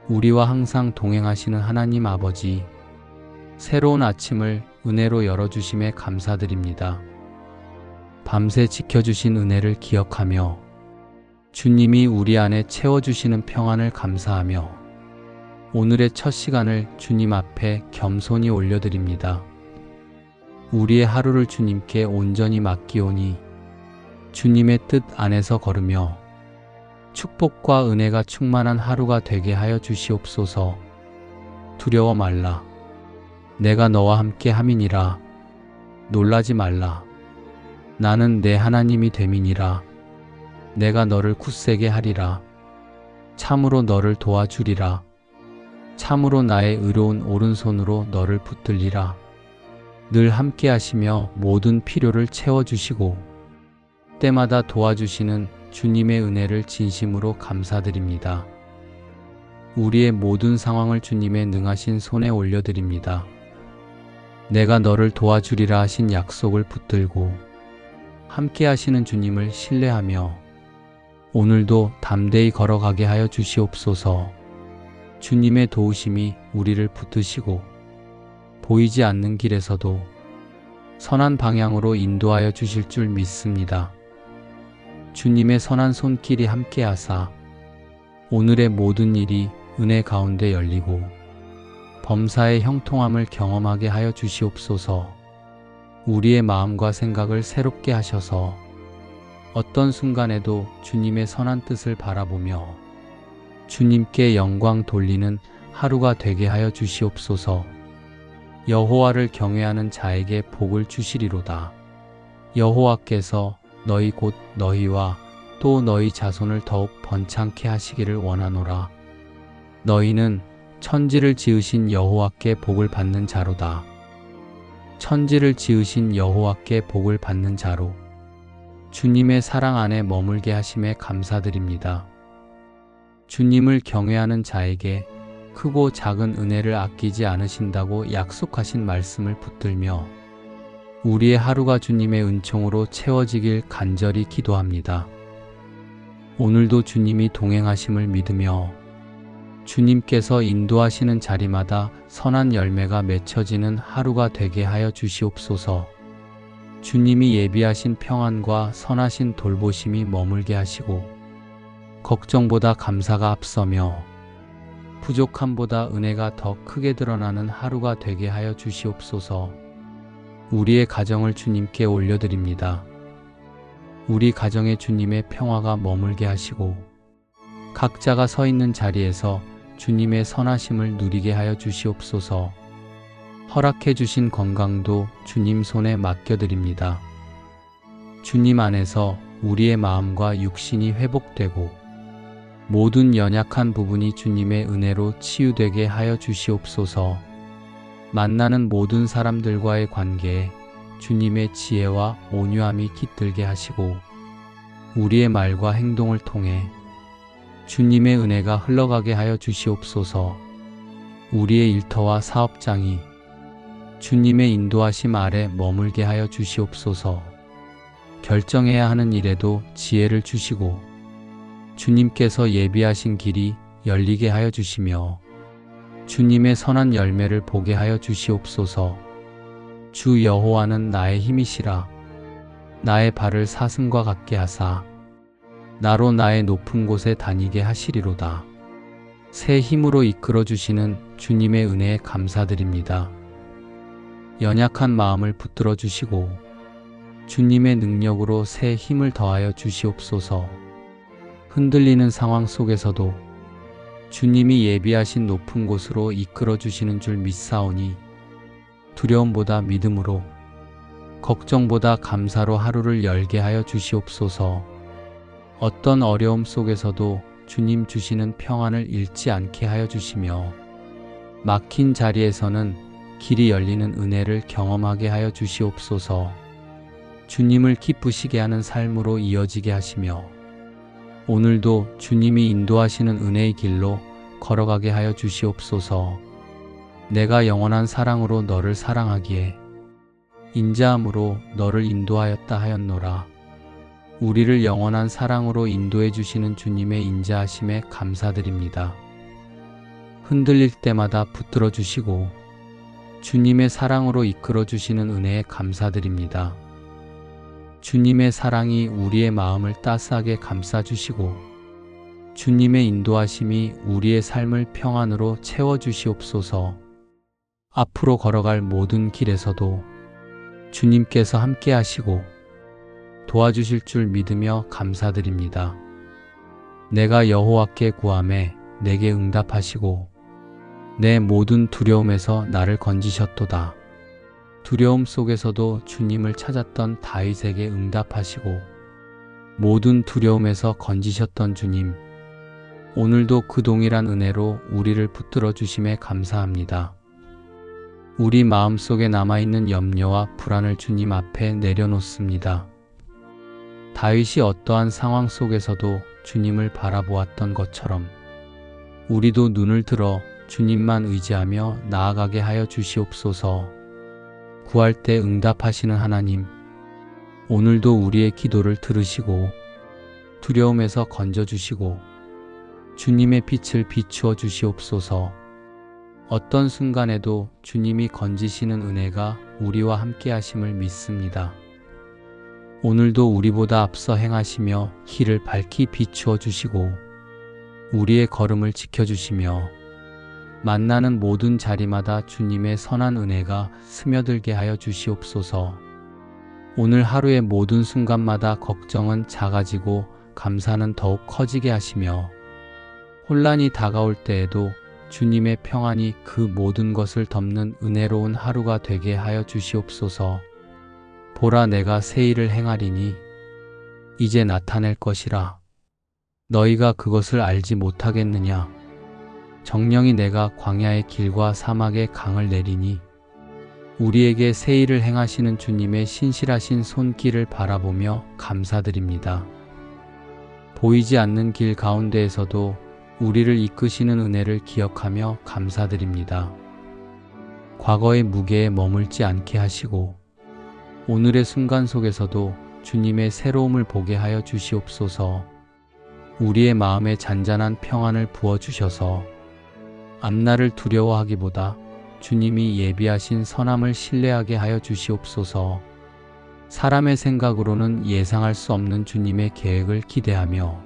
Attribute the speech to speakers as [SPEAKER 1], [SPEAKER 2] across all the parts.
[SPEAKER 1] 우리와 항상 동행하시는 하나님 아버지, 새로운 아침을 은혜로 열어주심에 감사드립니다. 밤새 지켜주신 은혜를 기억하며 주님이 우리 안에 채워주시는 평안을 감사하며 오늘의 첫 시간을 주님 앞에 겸손히 올려드립니다. 우리의 하루를 주님께 온전히 맡기오니 주님의 뜻 안에서 걸으며 축복과 은혜가 충만한 하루가 되게 하여 주시옵소서. 두려워 말라. 내가 너와 함께 함이니라. 놀라지 말라. 나는 내 하나님이 됨이니라. 내가 너를 굳세게 하리라. 참으로 너를 도와주리라. 참으로 나의 의로운 오른손으로 너를 붙들리라. 늘 함께 하시며 모든 필요를 채워주시고 때마다 도와주시는 주님의 은혜를 진심으로 감사드립니다. 우리의 모든 상황을 주님의 능하신 손에 올려드립니다. 내가 너를 도와주리라 하신 약속을 붙들고 함께 하시는 주님을 신뢰하며 오늘도 담대히 걸어가게 하여 주시옵소서. 주님의 도우심이 우리를 붙드시고 보이지 않는 길에서도 선한 방향으로 인도하여 주실 줄 믿습니다. 주님의 선한 손길이 함께하사 오늘의 모든 일이 은혜 가운데 열리고 범사의 형통함을 경험하게 하여 주시옵소서. 우리의 마음과 생각을 새롭게 하셔서 어떤 순간에도 주님의 선한 뜻을 바라보며 주님께 영광 돌리는 하루가 되게 하여 주시옵소서. 여호와를 경외하는 자에게 복을 주시리로다. 여호와께서 너희 곧 너희와 또 너희 자손을 더욱 번창케 하시기를 원하노라. 너희는 천지를 지으신 여호와께 복을 받는 자로다. 천지를 지으신 여호와께 복을 받는 자로 주님의 사랑 안에 머물게 하심에 감사드립니다. 주님을 경외하는 자에게 크고 작은 은혜를 아끼지 않으신다고 약속하신 말씀을 붙들며 우리의 하루가 주님의 은총으로 채워지길 간절히 기도합니다. 오늘도 주님이 동행하심을 믿으며 주님께서 인도하시는 자리마다 선한 열매가 맺혀지는 하루가 되게 하여 주시옵소서. 주님이 예비하신 평안과 선하신 돌보심이 머물게 하시고 걱정보다 감사가 앞서며 부족함보다 은혜가 더 크게 드러나는 하루가 되게 하여 주시옵소서. 우리의 가정을 주님께 올려드립니다. 우리 가정에 주님의 평화가 머물게 하시고 각자가 서 있는 자리에서 주님의 선하심을 누리게 하여 주시옵소서. 허락해 주신 건강도 주님 손에 맡겨드립니다. 주님 안에서 우리의 마음과 육신이 회복되고 모든 연약한 부분이 주님의 은혜로 치유되게 하여 주시옵소서. 만나는 모든 사람들과의 관계에 주님의 지혜와 온유함이 깃들게 하시고 우리의 말과 행동을 통해 주님의 은혜가 흘러가게 하여 주시옵소서. 우리의 일터와 사업장이 주님의 인도하심 아래 머물게 하여 주시옵소서. 결정해야 하는 일에도 지혜를 주시고 주님께서 예비하신 길이 열리게 하여 주시며 주님의 선한 열매를 보게 하여 주시옵소서. 주 여호와는 나의 힘이시라. 나의 발을 사슴과 같게 하사 나로 나의 높은 곳에 다니게 하시리로다. 새 힘으로 이끌어 주시는 주님의 은혜에 감사드립니다. 연약한 마음을 붙들어 주시고 주님의 능력으로 새 힘을 더하여 주시옵소서. 흔들리는 상황 속에서도 주님이 예비하신 높은 곳으로 이끌어 주시는 줄 믿사오니 두려움보다 믿음으로 걱정보다 감사로 하루를 열게 하여 주시옵소서. 어떤 어려움 속에서도 주님 주시는 평안을 잃지 않게 하여 주시며 막힌 자리에서는 길이 열리는 은혜를 경험하게 하여 주시옵소서. 주님을 기쁘시게 하는 삶으로 이어지게 하시며 오늘도 주님이 인도하시는 은혜의 길로 걸어가게 하여 주시옵소서. 내가 영원한 사랑으로 너를 사랑하기에 인자함으로 너를 인도하였다 하였노라. 우리를 영원한 사랑으로 인도해 주시는 주님의 인자하심에 감사드립니다. 흔들릴 때마다 붙들어 주시고 주님의 사랑으로 이끌어 주시는 은혜에 감사드립니다. 주님의 사랑이 우리의 마음을 따스하게 감싸 주시고 주님의 인도하심이 우리의 삶을 평안으로 채워 주시옵소서. 앞으로 걸어갈 모든 길에서도 주님께서 함께 하시고 도와주실 줄 믿으며 감사드립니다. 내가 여호와께 구하매 내게 응답하시고 내 모든 두려움에서 나를 건지셨도다. 두려움 속에서도 주님을 찾았던 다윗에게 응답하시고 모든 두려움에서 건지셨던 주님, 오늘도 그 동일한 은혜로 우리를 붙들어 주심에 감사합니다. 우리 마음속에 남아있는 염려와 불안을 주님 앞에 내려놓습니다. 다윗이 어떠한 상황 속에서도 주님을 바라보았던 것처럼 우리도 눈을 들어 주님만 의지하며 나아가게 하여 주시옵소서. 구할 때 응답하시는 하나님, 오늘도 우리의 기도를 들으시고 두려움에서 건져주시고 주님의 빛을 비추어 주시옵소서. 어떤 순간에도 주님이 건지시는 은혜가 우리와 함께 하심을 믿습니다. 오늘도 우리보다 앞서 행하시며 길을 밝히 비추어 주시고 우리의 걸음을 지켜주시며 만나는 모든 자리마다 주님의 선한 은혜가 스며들게 하여 주시옵소서. 오늘 하루의 모든 순간마다 걱정은 작아지고 감사는 더욱 커지게 하시며 혼란이 다가올 때에도 주님의 평안이 그 모든 것을 덮는 은혜로운 하루가 되게 하여 주시옵소서. 보라, 내가 새 일을 행하리니 이제 나타낼 것이라. 너희가 그것을 알지 못하겠느냐? 정령이 내가 광야의 길과 사막의 강을 내리니 우리에게 새 일을 행하시는 주님의 신실하신 손길을 바라보며 감사드립니다. 보이지 않는 길 가운데에서도 우리를 이끄시는 은혜를 기억하며 감사드립니다. 과거의 무게에 머물지 않게 하시고 오늘의 순간 속에서도 주님의 새로움을 보게 하여 주시옵소서. 우리의 마음에 잔잔한 평안을 부어주셔서 앞날을 두려워하기보다 주님이 예비하신 선함을 신뢰하게 하여 주시옵소서. 사람의 생각으로는 예상할 수 없는 주님의 계획을 기대하며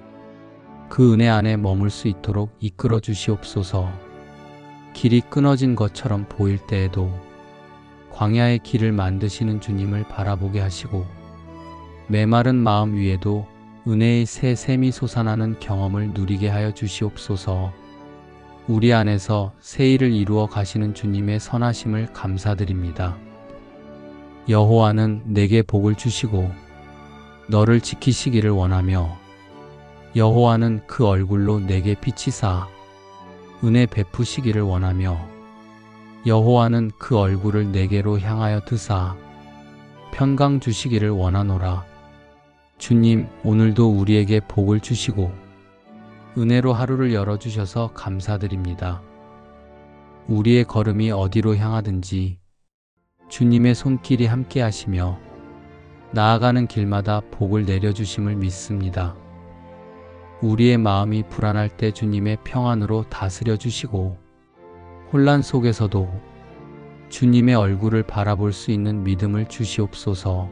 [SPEAKER 1] 그 은혜 안에 머물 수 있도록 이끌어 주시옵소서. 길이 끊어진 것처럼 보일 때에도 광야의 길을 만드시는 주님을 바라보게 하시고 메마른 마음 위에도 은혜의 새 샘이 솟아나는 경험을 누리게 하여 주시옵소서. 우리 안에서 새 일을 이루어 가시는 주님의 선하심을 감사드립니다. 여호와는 내게 복을 주시고 너를 지키시기를 원하며 여호와는 그 얼굴로 내게 비치사 은혜 베푸시기를 원하며 여호와는 그 얼굴을 내게로 향하여 드사 평강 주시기를 원하노라. 주님, 오늘도 우리에게 복을 주시고 은혜로 하루를 열어주셔서 감사드립니다. 우리의 걸음이 어디로 향하든지 주님의 손길이 함께 하시며 나아가는 길마다 복을 내려주심을 믿습니다. 우리의 마음이 불안할 때 주님의 평안으로 다스려 주시고 혼란 속에서도 주님의 얼굴을 바라볼 수 있는 믿음을 주시옵소서.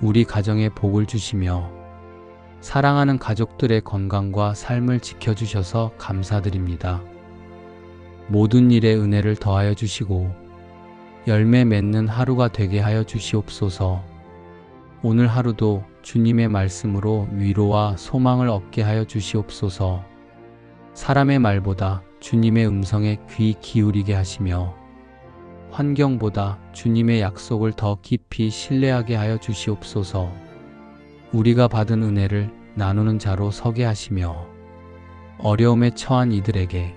[SPEAKER 1] 우리 가정에 복을 주시며 사랑하는 가족들의 건강과 삶을 지켜주셔서 감사드립니다. 모든 일에 은혜를 더하여 주시고 열매 맺는 하루가 되게 하여 주시옵소서. 오늘 하루도 주님의 말씀으로 위로와 소망을 얻게 하여 주시옵소서. 사람의 말보다 주님의 음성에 귀 기울이게 하시며 환경보다 주님의 약속을 더 깊이 신뢰하게 하여 주시옵소서. 우리가 받은 은혜를 나누는 자로 서게 하시며 어려움에 처한 이들에게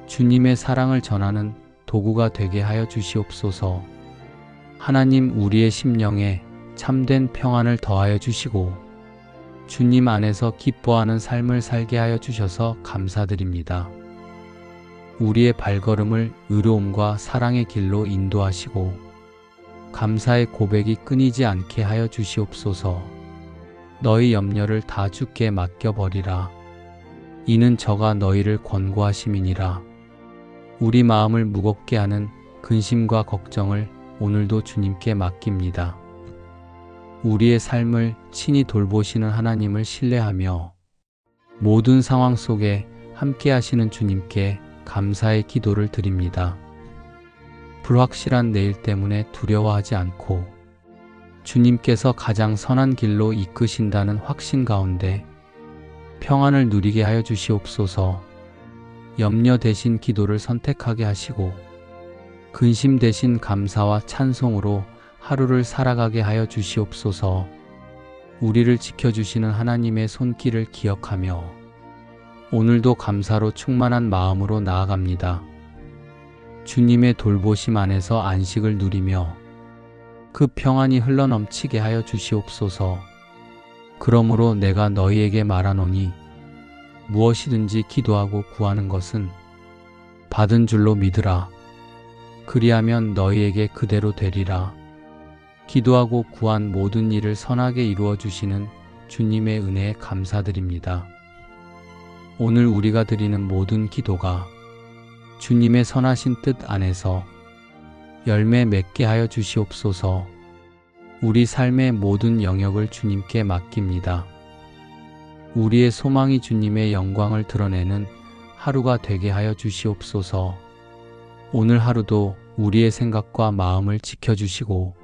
[SPEAKER 1] 주님의 사랑을 전하는 도구가 되게 하여 주시옵소서. 하나님, 우리의 심령에 참된 평안을 더하여 주시고 주님 안에서 기뻐하는 삶을 살게 하여 주셔서 감사드립니다. 우리의 발걸음을 의로움과 사랑의 길로 인도하시고 감사의 고백이 끊이지 않게 하여 주시옵소서. 너희 염려를 다 주께 맡겨버리라. 이는 저가 너희를 권고하심이니라. 우리 마음을 무겁게 하는 근심과 걱정을 오늘도 주님께 맡깁니다. 우리의 삶을 친히 돌보시는 하나님을 신뢰하며 모든 상황 속에 함께 하시는 주님께 감사의 기도를 드립니다. 불확실한 내일 때문에 두려워하지 않고 주님께서 가장 선한 길로 이끄신다는 확신 가운데 평안을 누리게 하여 주시옵소서. 염려 대신 기도를 선택하게 하시고 근심 대신 감사와 찬송으로 하루를 살아가게 하여 주시옵소서. 우리를 지켜주시는 하나님의 손길을 기억하며 오늘도 감사로 충만한 마음으로 나아갑니다. 주님의 돌보심 안에서 안식을 누리며 그 평안이 흘러넘치게 하여 주시옵소서. 그러므로 내가 너희에게 말하노니 무엇이든지 기도하고 구하는 것은 받은 줄로 믿으라. 그리하면 너희에게 그대로 되리라. 기도하고 구한 모든 일을 선하게 이루어 주시는 주님의 은혜에 감사드립니다. 오늘 우리가 드리는 모든 기도가 주님의 선하신 뜻 안에서 열매 맺게 하여 주시옵소서. 우리 삶의 모든 영역을 주님께 맡깁니다. 우리의 소망이 주님의 영광을 드러내는 하루가 되게 하여 주시옵소서. 오늘 하루도 우리의 생각과 마음을 지켜주시고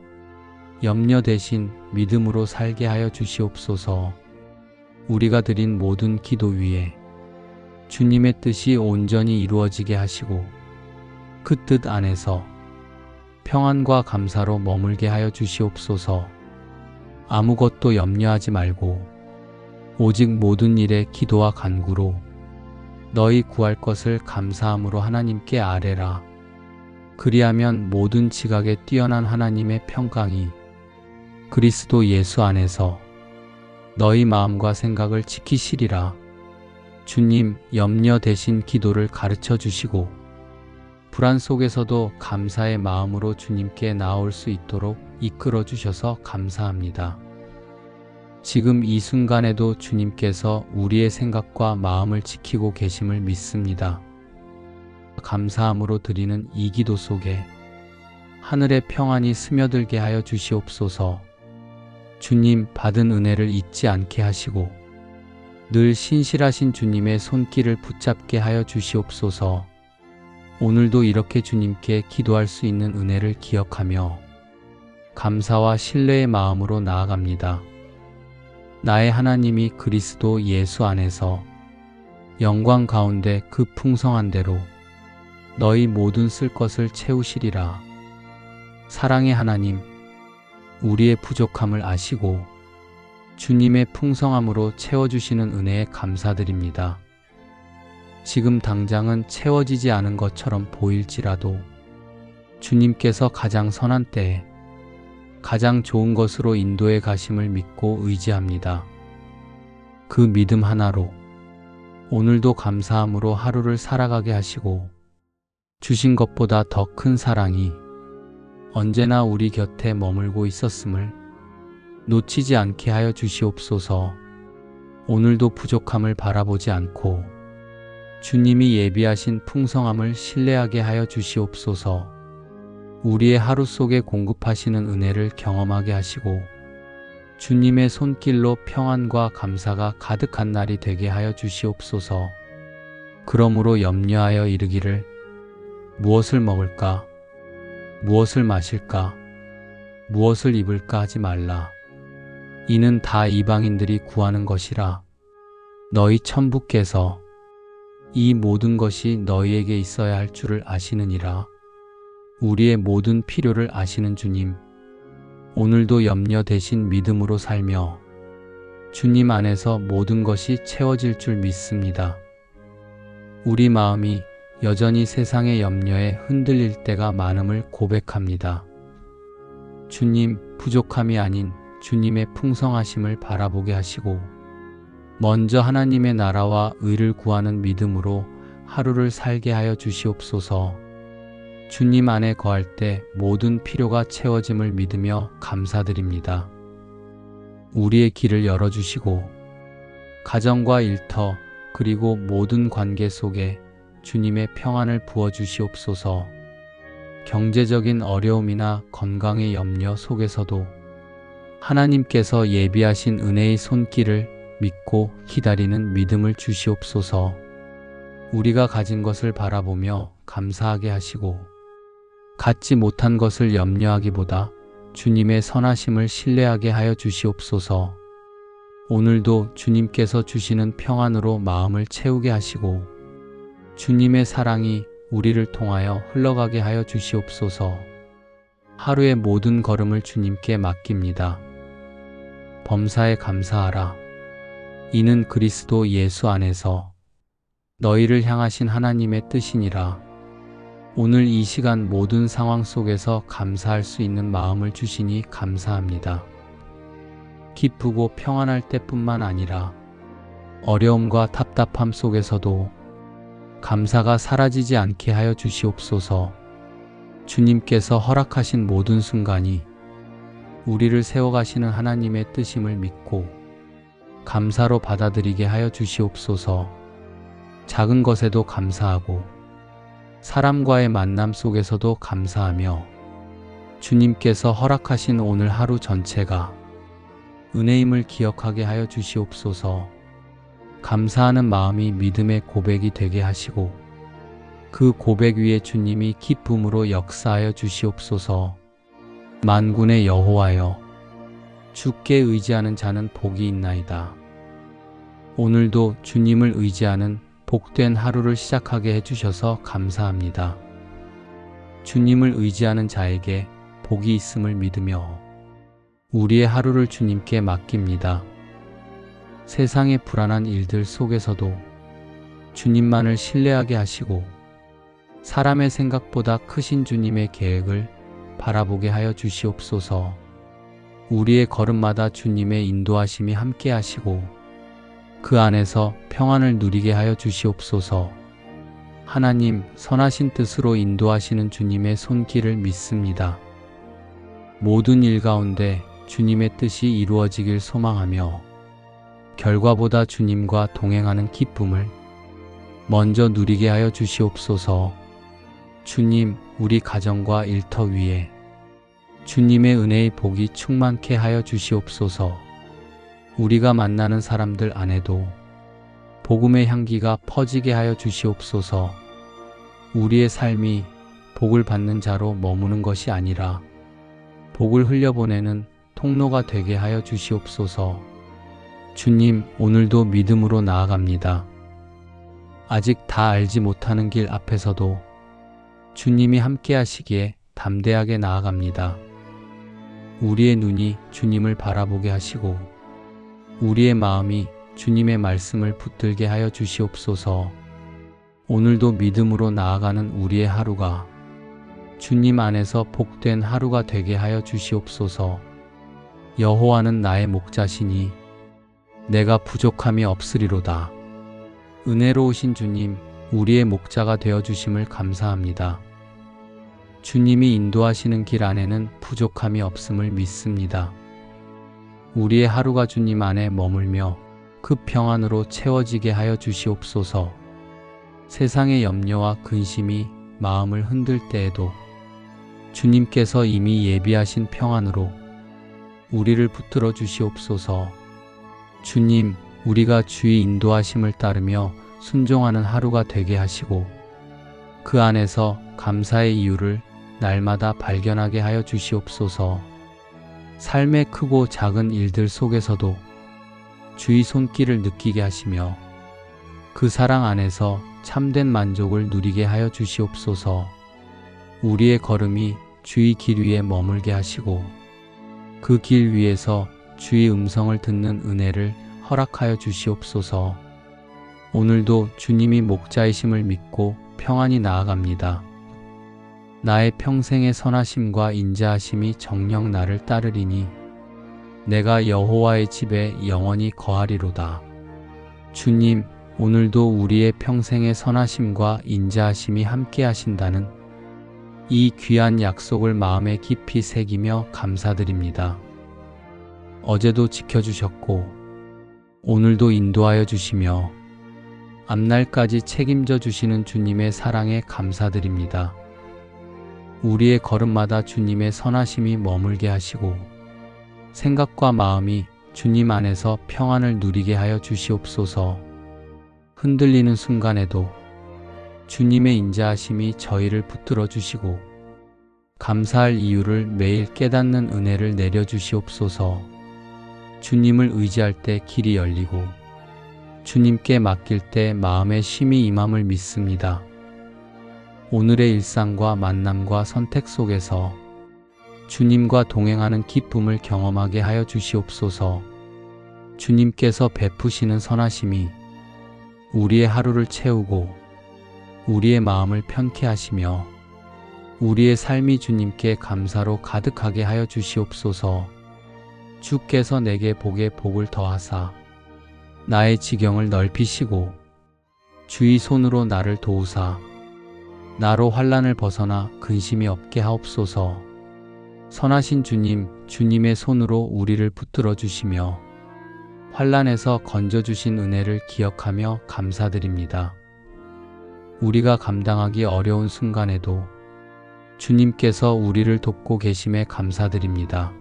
[SPEAKER 1] 염려 대신 믿음으로 살게 하여 주시옵소서. 우리가 드린 모든 기도 위에 주님의 뜻이 온전히 이루어지게 하시고 그 뜻 안에서 평안과 감사로 머물게 하여 주시옵소서. 아무것도 염려하지 말고 오직 모든 일에 기도와 간구로 너희 구할 것을 감사함으로 하나님께 아뢰라. 그리하면 모든 지각에 뛰어난 하나님의 평강이 그리스도 예수 안에서 너희 마음과 생각을 지키시리라. 주님, 염려 대신 기도를 가르쳐 주시고 불안 속에서도 감사의 마음으로 주님께 나올 수 있도록 이끌어 주셔서 감사합니다. 지금 이 순간에도 주님께서 우리의 생각과 마음을 지키고 계심을 믿습니다. 감사함으로 드리는 이 기도 속에 하늘의 평안이 스며들게 하여 주시옵소서. 주님, 받은 은혜를 잊지 않게 하시고 늘 신실하신 주님의 손길을 붙잡게 하여 주시옵소서. 오늘도 이렇게 주님께 기도할 수 있는 은혜를 기억하며 감사와 신뢰의 마음으로 나아갑니다. 나의 하나님이 그리스도 예수 안에서 영광 가운데 그 풍성한 대로 너희 모든 쓸 것을 채우시리라. 사랑의 하나님, 우리의 부족함을 아시고 주님의 풍성함으로 채워주시는 은혜에 감사드립니다. 지금 당장은 채워지지 않은 것처럼 보일지라도 주님께서 가장 선한 때에 가장 좋은 것으로 인도해 가심을 믿고 의지합니다. 그 믿음 하나로 오늘도 감사함으로 하루를 살아가게 하시고 주신 것보다 더 큰 사랑이 언제나 우리 곁에 머물고 있었음을 놓치지 않게 하여 주시옵소서. 오늘도 부족함을 바라보지 않고 주님이 예비하신 풍성함을 신뢰하게 하여 주시옵소서. 우리의 하루 속에 공급하시는 은혜를 경험하게 하시고 주님의 손길로 평안과 감사가 가득한 날이 되게 하여 주시옵소서. 그러므로 염려하여 이르기를 무엇을 먹을까? 무엇을 마실까? 무엇을 입을까 하지 말라. 이는 다 이방인들이 구하는 것이라. 너희 천부께서 이 모든 것이 너희에게 있어야 할 줄을 아시느니라. 우리의 모든 필요를 아시는 주님, 오늘도 염려 대신 믿음으로 살며 주님 안에서 모든 것이 채워질 줄 믿습니다. 우리 마음이 여전히 세상의 염려에 흔들릴 때가 많음을 고백합니다. 주님, 부족함이 아닌 주님의 풍성하심을 바라보게 하시고 먼저 하나님의 나라와 의를 구하는 믿음으로 하루를 살게 하여 주시옵소서. 주님 안에 거할 때 모든 필요가 채워짐을 믿으며 감사드립니다. 우리의 길을 열어주시고 가정과 일터 그리고 모든 관계 속에 주님의 평안을 부어주시옵소서. 경제적인 어려움이나 건강의 염려 속에서도 하나님께서 예비하신 은혜의 손길을 믿고 기다리는 믿음을 주시옵소서. 우리가 가진 것을 바라보며 감사하게 하시고 갖지 못한 것을 염려하기보다 주님의 선하심을 신뢰하게 하여 주시옵소서. 오늘도 주님께서 주시는 평안으로 마음을 채우게 하시고 주님의 사랑이 우리를 통하여 흘러가게 하여 주시옵소서. 하루의 모든 걸음을 주님께 맡깁니다. 범사에 감사하라. 이는 그리스도 예수 안에서 너희를 향하신 하나님의 뜻이니라. 오늘 이 시간 모든 상황 속에서 감사할 수 있는 마음을 주시니 감사합니다. 기쁘고 평안할 때뿐만 아니라 어려움과 답답함 속에서도 감사가 사라지지 않게 하여 주시옵소서. 주님께서 허락하신 모든 순간이 우리를 세워가시는 하나님의 뜻임을 믿고 감사로 받아들이게 하여 주시옵소서. 작은 것에도 감사하고 사람과의 만남 속에서도 감사하며 주님께서 허락하신 오늘 하루 전체가 은혜임을 기억하게 하여 주시옵소서. 감사하는 마음이 믿음의 고백이 되게 하시고 그 고백 위에 주님이 기쁨으로 역사하여 주시옵소서. 만군의 여호와여, 주께 의지하는 자는 복이 있나이다. 오늘도 주님을 의지하는 복된 하루를 시작하게 해주셔서 감사합니다. 주님을 의지하는 자에게 복이 있음을 믿으며 우리의 하루를 주님께 맡깁니다. 세상의 불안한 일들 속에서도 주님만을 신뢰하게 하시고 사람의 생각보다 크신 주님의 계획을 바라보게 하여 주시옵소서. 우리의 걸음마다 주님의 인도하심이 함께 하시고 그 안에서 평안을 누리게 하여 주시옵소서. 하나님 선하신 뜻으로 인도하시는 주님의 손길을 믿습니다. 모든 일 가운데 주님의 뜻이 이루어지길 소망하며 결과보다 주님과 동행하는 기쁨을 먼저 누리게 하여 주시옵소서. 주님, 우리 가정과 일터 위에 주님의 은혜의 복이 충만케 하여 주시옵소서. 우리가 만나는 사람들 안에도 복음의 향기가 퍼지게 하여 주시옵소서. 우리의 삶이 복을 받는 자로 머무는 것이 아니라 복을 흘려보내는 통로가 되게 하여 주시옵소서. 주님, 오늘도 믿음으로 나아갑니다. 아직 다 알지 못하는 길 앞에서도 주님이 함께 하시기에 담대하게 나아갑니다. 우리의 눈이 주님을 바라보게 하시고 우리의 마음이 주님의 말씀을 붙들게 하여 주시옵소서. 오늘도 믿음으로 나아가는 우리의 하루가 주님 안에서 복된 하루가 되게 하여 주시옵소서. 여호와는 나의 목자시니 내가 부족함이 없으리로다. 은혜로우신 주님, 우리의 목자가 되어주심을 감사합니다. 주님이 인도하시는 길 안에는 부족함이 없음을 믿습니다. 우리의 하루가 주님 안에 머물며 그 평안으로 채워지게 하여 주시옵소서. 세상의 염려와 근심이 마음을 흔들 때에도 주님께서 이미 예비하신 평안으로 우리를 붙들어 주시옵소서. 주님, 우리가 주의 인도하심을 따르며 순종하는 하루가 되게 하시고 그 안에서 감사의 이유를 날마다 발견하게 하여 주시옵소서. 삶의 크고 작은 일들 속에서도 주의 손길을 느끼게 하시며 그 사랑 안에서 참된 만족을 누리게 하여 주시옵소서. 우리의 걸음이 주의 길 위에 머물게 하시고 그 길 위에서 주의 음성을 듣는 은혜를 허락하여 주시옵소서. 오늘도 주님이 목자이심을 믿고 평안히 나아갑니다. 나의 평생의 선하심과 인자하심이 정녕 나를 따르리니 내가 여호와의 집에 영원히 거하리로다. 주님, 오늘도 우리의 평생의 선하심과 인자하심이 함께 하신다는 이 귀한 약속을 마음에 깊이 새기며 감사드립니다. 어제도 지켜주셨고 오늘도 인도하여 주시며 앞날까지 책임져 주시는 주님의 사랑에 감사드립니다. 우리의 걸음마다 주님의 선하심이 머물게 하시고 생각과 마음이 주님 안에서 평안을 누리게 하여 주시옵소서. 흔들리는 순간에도 주님의 인자하심이 저희를 붙들어 주시고 감사할 이유를 매일 깨닫는 은혜를 내려 주시옵소서. 주님을 의지할 때 길이 열리고 주님께 맡길 때 마음의 쉼이 임함을 믿습니다. 오늘의 일상과 만남과 선택 속에서 주님과 동행하는 기쁨을 경험하게 하여 주시옵소서. 주님께서 베푸시는 선하심이 우리의 하루를 채우고 우리의 마음을 편케 하시며 우리의 삶이 주님께 감사로 가득하게 하여 주시옵소서. 주께서 내게 복에 복을 더하사 나의 지경을 넓히시고 주의 손으로 나를 도우사 나로 환난을 벗어나 근심이 없게 하옵소서. 선하신 주님, 주님의 손으로 우리를 붙들어 주시며 환난에서 건져 주신 은혜를 기억하며 감사드립니다. 우리가 감당하기 어려운 순간에도 주님께서 우리를 돕고 계심에 감사드립니다.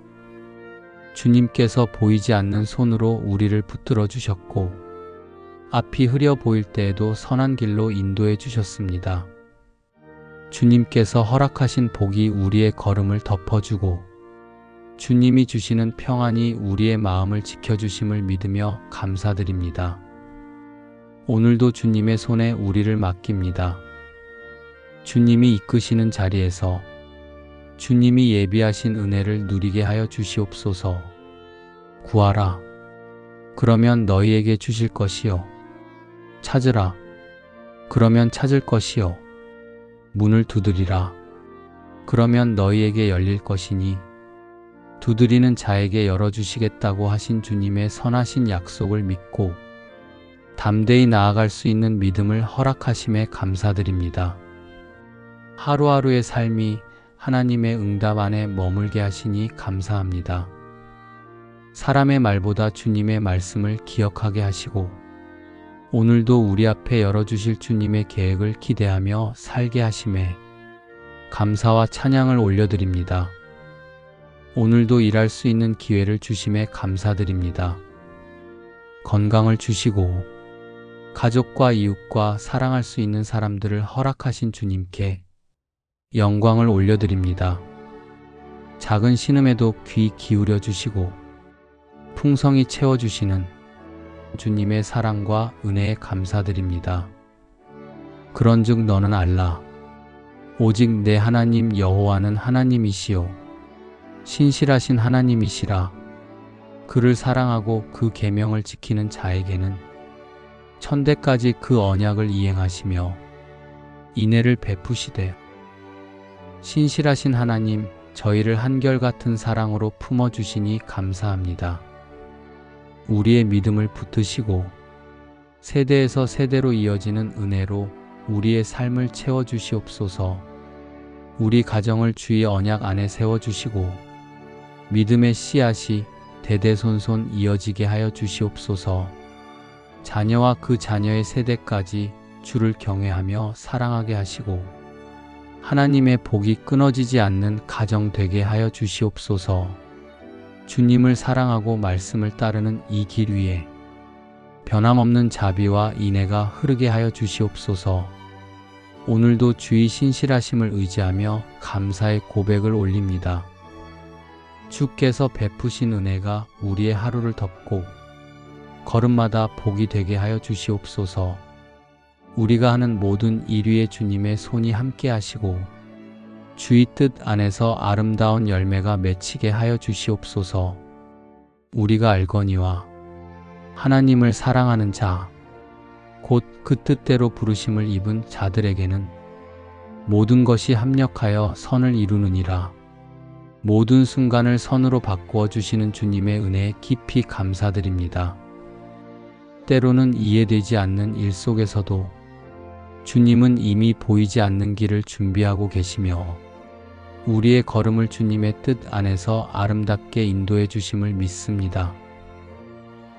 [SPEAKER 1] 주님께서 보이지 않는 손으로 우리를 붙들어 주셨고 앞이 흐려 보일 때에도 선한 길로 인도해 주셨습니다. 주님께서 허락하신 복이 우리의 걸음을 덮어주고 주님이 주시는 평안이 우리의 마음을 지켜주심을 믿으며 감사드립니다. 오늘도 주님의 손에 우리를 맡깁니다. 주님이 이끄시는 자리에서 주님이 예비하신 은혜를 누리게 하여 주시옵소서. 구하라. 그러면 너희에게 주실 것이요. 찾으라. 그러면 찾을 것이요. 문을 두드리라. 그러면 너희에게 열릴 것이니 두드리는 자에게 열어주시겠다고 하신 주님의 선하신 약속을 믿고 담대히 나아갈 수 있는 믿음을 허락하심에 감사드립니다. 하루하루의 삶이 하나님의 응답 안에 머물게 하시니 감사합니다. 사람의 말보다 주님의 말씀을 기억하게 하시고 오늘도 우리 앞에 열어주실 주님의 계획을 기대하며 살게 하심에 감사와 찬양을 올려드립니다. 오늘도 일할 수 있는 기회를 주심에 감사드립니다. 건강을 주시고 가족과 이웃과 사랑할 수 있는 사람들을 허락하신 주님께 영광을 올려드립니다. 작은 신음에도 귀 기울여 주시고 풍성히 채워주시는 주님의 사랑과 은혜에 감사드립니다. 그런즉 너는 알라. 오직 내 하나님 여호와는 하나님이시요 신실하신 하나님이시라. 그를 사랑하고 그 계명을 지키는 자에게는 천대까지 그 언약을 이행하시며 인애를 베푸시되 신실하신 하나님 저희를 한결같은 사랑으로 품어주시니 감사합니다. 우리의 믿음을 붙드시고 세대에서 세대로 이어지는 은혜로 우리의 삶을 채워주시옵소서. 우리 가정을 주의 언약 안에 세워주시고 믿음의 씨앗이 대대손손 이어지게 하여 주시옵소서. 자녀와 그 자녀의 세대까지 주를 경외하며 사랑하게 하시고 하나님의 복이 끊어지지 않는 가정 되게 하여 주시옵소서. 주님을 사랑하고 말씀을 따르는 이 길 위에 변함없는 자비와 인애가 흐르게 하여 주시옵소서. 오늘도 주의 신실하심을 의지하며 감사의 고백을 올립니다. 주께서 베푸신 은혜가 우리의 하루를 덮고 걸음마다 복이 되게 하여 주시옵소서. 우리가 하는 모든 일 위에 주님의 손이 함께 하시고 주의 뜻 안에서 아름다운 열매가 맺히게 하여 주시옵소서. 우리가 알거니와 하나님을 사랑하는 자, 곧 그 뜻대로 부르심을 입은 자들에게는 모든 것이 합력하여 선을 이루느니라. 모든 순간을 선으로 바꾸어 주시는 주님의 은혜에 깊이 감사드립니다. 때로는 이해되지 않는 일 속에서도 주님은 이미 보이지 않는 길을 준비하고 계시며 우리의 걸음을 주님의 뜻 안에서 아름답게 인도해 주심을 믿습니다.